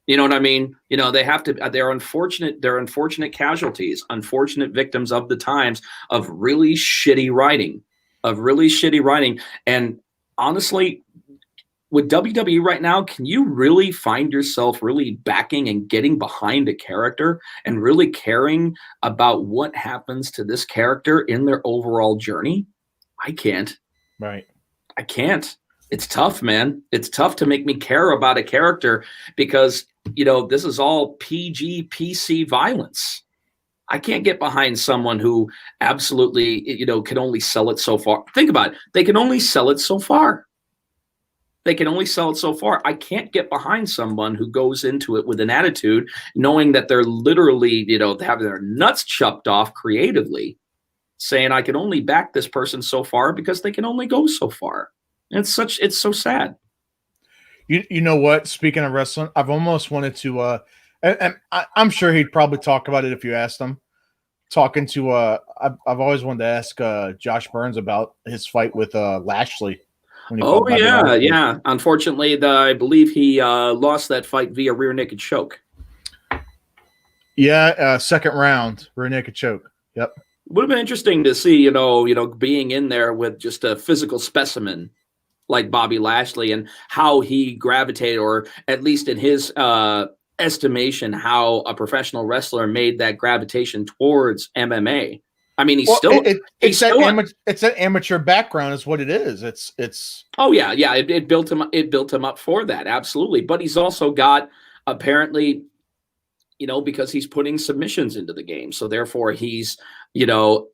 You know what I mean? You know, they're unfortunate casualties, unfortunate victims of the times of really shitty writing. And honestly, with WWE right now, can you really find yourself really backing and getting behind a character and really caring about what happens to this character in their overall journey? I can't. Right. I can't. It's tough, man. It's tough to make me care about a character because, you know, this is all PG, PC violence. I can't get behind someone who absolutely, you know, can only sell it so far. Think about it. They can only sell it so far. I can't get behind someone who goes into it with an attitude, knowing that they're literally, you know, having their nuts chopped off creatively, saying I can only back this person so far because they can only go so far. And it's so sad. You know what? Speaking of wrestling, I've almost wanted to, and I'm sure he'd probably talk about it if you asked him. I've always wanted to ask Josh Burns about his fight with Lashley. Oh yeah. Unfortunately, I believe he lost that fight via rear naked choke. Yeah, second round rear naked choke. Yep. Would have been interesting to see, you know, being in there with just a physical specimen like Bobby Lashley and how he gravitated, or at least in his estimation, how a professional wrestler made that gravitation towards MMA. I mean, it's that amateur background is what it is. It's oh yeah. It built him up for that, absolutely. But he's also got, apparently, you know, because he's putting submissions into the game, so therefore he's, you know,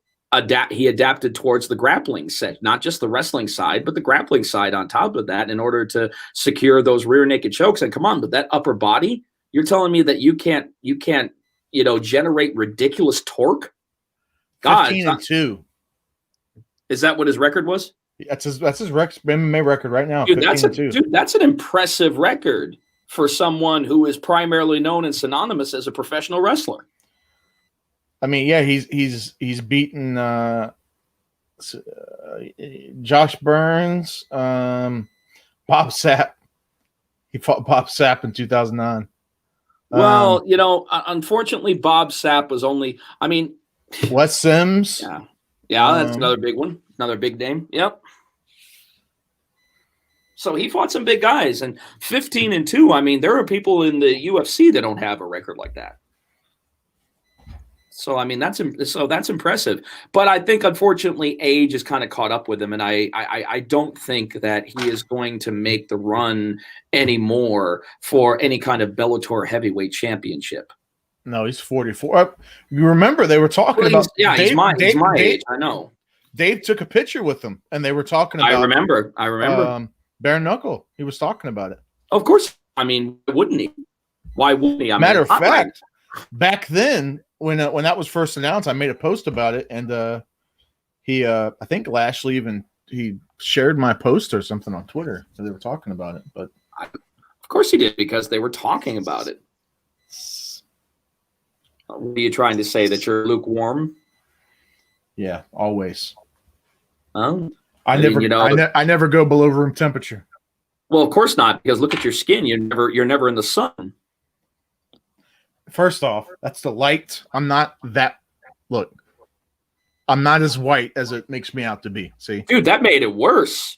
he adapted towards the grappling set, not just the wrestling side, but the grappling side on top of that, in order to secure those rear naked chokes. And come on, with that upper body, you're telling me that you can't, you know, generate ridiculous torque? God, 15-2. Is that what his record was? That's his MMA record right now. Dude, that's an impressive record for someone who is primarily known and synonymous as a professional wrestler. I mean, yeah, he's beaten Josh Burns, Bob Sapp. He fought Bob Sapp in 2009. Well, you know, unfortunately, Bob Sapp was only, I mean, Wes Sims. Yeah, that's another big one. Another big name. Yep. So he fought some big guys, and 15-2. I mean, there are people in the UFC that don't have a record like that. So I mean, that's impressive. But I think, unfortunately, age has kind of caught up with him, and I don't think that he is going to make the run anymore for any kind of Bellator heavyweight championship. No, he's 44. You remember they were talking about? Yeah, he's my age. I know. Dave took a picture with him, and they were talking about. I remember. Bareknuckle. He was talking about it. Of course. I mean, wouldn't he? Why wouldn't he? Matter of fact, back then when that was first announced, I made a post about it, and I think Lashley he shared my post or something on Twitter. So they were talking about it, but of course he did, because they were talking about it. What are you trying to say, that you're lukewarm? Yeah, always. I never go below room temperature. Well, of course not, because look at your skin. You're never in the sun. First off, that's the light. I'm not as white as it makes me out to be. See, dude, that made it worse.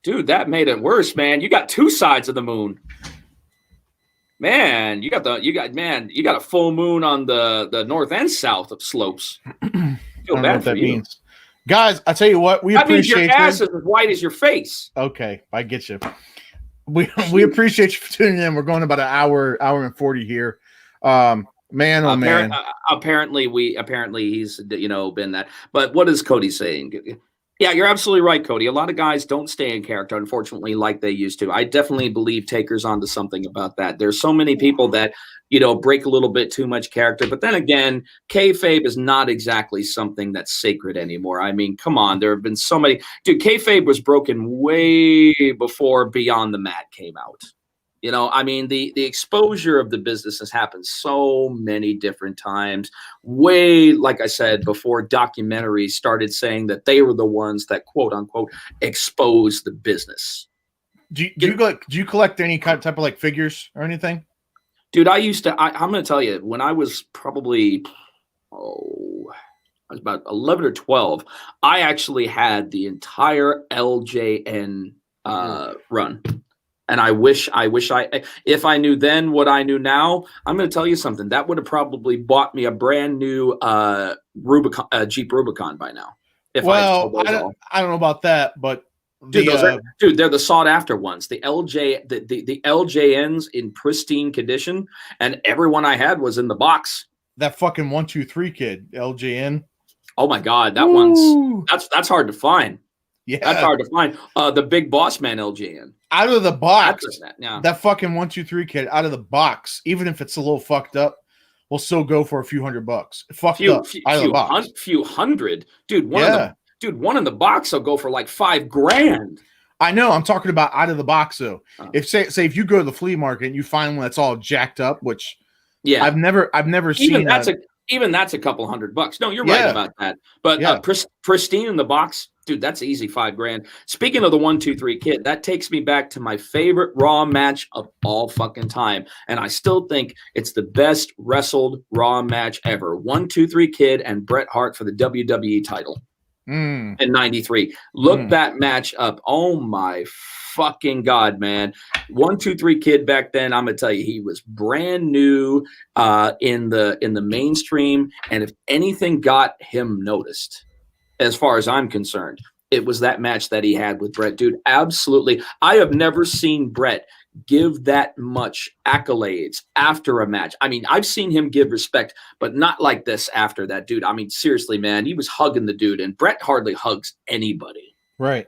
Man. You got two sides of the moon. Man, you got a full moon on the north and south of slopes. I don't know what that means. Guys, I tell you what, that means your ass is as white as your face. Okay, I get you. We appreciate you for tuning in. We're going about an hour and 40 here. Man, oh man. Apparently he's been that. But what is Cody saying? Yeah, you're absolutely right, Cody. A lot of guys don't stay in character, unfortunately, like they used to. I definitely believe Taker's onto something about that. There's so many people that, break a little bit too much character. But then again, kayfabe is not exactly something that's sacred anymore. I mean, come on. There have been so many. Dude, kayfabe was broken way before Beyond the Mat came out. The exposure of the business has happened so many different times. Way, like I said, before documentaries started saying that they were the ones that, quote unquote, exposed the business. Do you collect any type of like figures or anything? Dude, I used to. I'm going to tell you, when I was probably, I was about 11 or 12, I actually had the entire LJN run. And I wish if I knew then what I knew now, I'm going to tell you something. That would have probably bought me a brand new Jeep Rubicon by now. I don't know about that, but they're the sought after ones. The LJNs in pristine condition, and everyone I had was in the box. That fucking 1-2-3 kid, LJN. Oh my God, that one's that's hard to find. Yeah, that's hard to find. The Big Boss Man LJN. Out of the box, yeah. That fucking 1-2-3 kid out of the box, even if it's a little fucked up, will still go for a few $100. Few hundred, dude. One in the box will go for like $5,000. I know. I'm talking about out of the box though. If if you go to the flea market and you find one that's all jacked up, which I've never seen. Even that's a couple $100. No, you're right about that. But pristine in the box. Dude, that's easy $5,000. Speaking of the 1-2-3 kid, that takes me back to my favorite Raw match of all fucking time. And I still think it's the best wrestled Raw match ever. 1-2-3 kid and Bret Hart for the WWE title in 93. Look that match up. Oh my fucking God, man. 1-2-3 kid back then, I'm gonna tell you, he was brand new in the mainstream. And if anything got him noticed, as far as I'm concerned, it was that match that he had with Bret. Dude, absolutely. I have never seen Bret give that much accolades after a match. I mean, I've seen him give respect, but not like this after that, dude. I mean, seriously, man, he was hugging the dude, and Bret hardly hugs anybody. Right.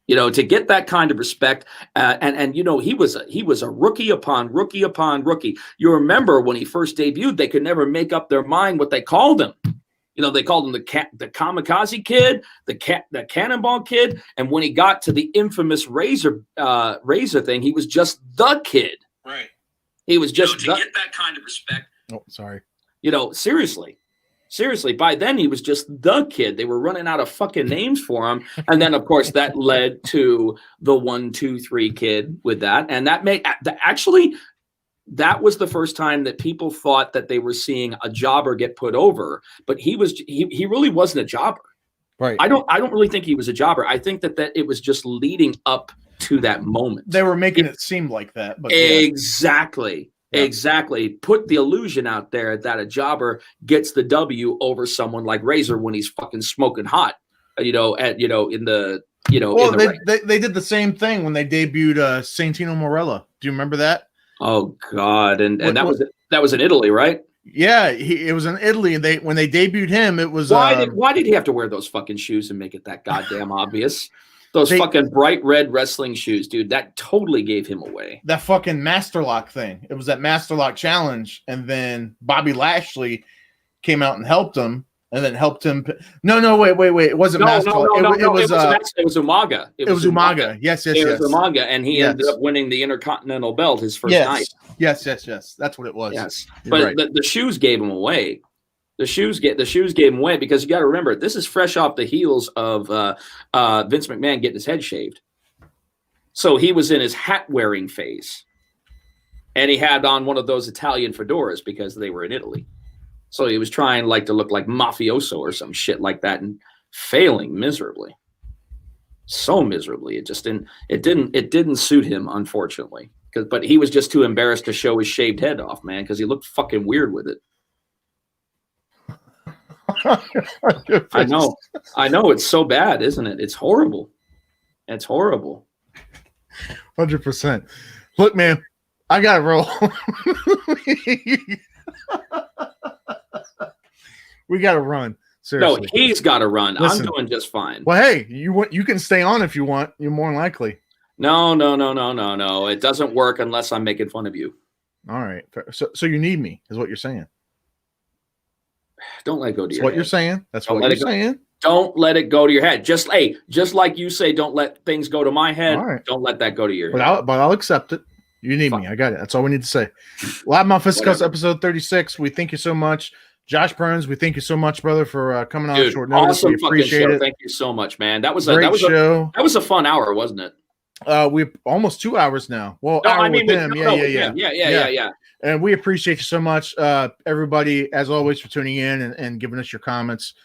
To get that kind of respect, and he was a rookie upon rookie upon rookie. You remember when he first debuted, they could never make up their mind what they called him. They called him the Kamikaze Kid, the Cannonball Kid, and when he got to the infamous Razor thing, he was just the Kid. Right. He was just to get that kind of respect. Oh, sorry. Seriously. By then, he was just the Kid. They were running out of fucking names for him, and then of course that led to the 1-2-3 Kid with that, and that made actually. That was the first time that people thought that they were seeing a jobber get put over, but he really wasn't a jobber. Right. I don't really think he was a jobber. I think that it was just leading up to that moment. They were making it seem like that, but exactly. Put the illusion out there that a jobber gets the W over someone like Razor when he's fucking smoking hot. In the they did the same thing when they debuted Santino Marella. Do you remember that? Oh God, and that was in Italy, right? Yeah, it was in Italy, and when they debuted him, it was why did he have to wear those fucking shoes and make it that goddamn obvious? Those fucking bright red wrestling shoes, dude. That totally gave him away. That fucking Master Lock thing. It was that Master Lock challenge, and then Bobby Lashley came out and helped him. And then helped him. No, wait. It wasn't Master Lock. It was Umaga. It was Umaga. Yes. It was Umaga, and he ended up winning the Intercontinental Belt his first night. Yes. That's what it was. Yes, but the shoes gave him away. The shoes gave him away because you got to remember, this is fresh off the heels of Vince McMahon getting his head shaved. So he was in his hat wearing phase. And he had on one of those Italian fedoras because they were in Italy. So he was trying like to look like mafioso or some shit like that and failing miserably. So miserably. It didn't suit him, unfortunately. But he was just too embarrassed to show his shaved head off, man, because he looked fucking weird with it. I know. It's so bad, isn't it? It's horrible. It's horrible. 100%. Look, man, I gotta roll. We gotta run. Seriously. No, he's got to run. Listen, I'm doing just fine. Well, hey, you can stay on if you want. You're more than likely. No. It doesn't work unless I'm making fun of you. All right. So you need me, is what you're saying. Don't let it go to your head. That's what you're saying. That's what you're saying. Don't let it go to your head. Just like you say, don't let things go to my head. Right. Don't let that go to your head. But I'll accept it. You need me. I got it. That's all we need to say. Loudmouth Fisticuffs, episode 36. We thank you so much. Josh Burns, we thank you so much, brother, for coming on short notice. Awesome, we appreciate fucking show. it. Thank you so much, man. That was a fun hour, wasn't it? We're almost 2 hours now. Well, no, hour I mean, with him. Yeah. And we appreciate you so much, everybody, as always, for tuning in and giving us your comments.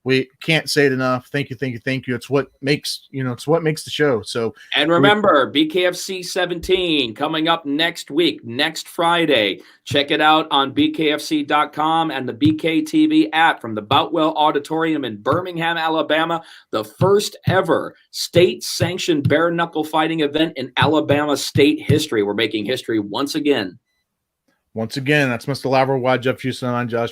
We can't say it enough. Thank you. It's what makes the show. So, and remember, BKFC 17 coming up next week, next Friday. Check it out on BKFC.com and the BKTV app from the Boutwell Auditorium in Birmingham, Alabama. The first ever state-sanctioned bare-knuckle fighting event in Alabama state history. We're making history once again. That's Mr. Laver, Jeff Houston, and I'm Josh.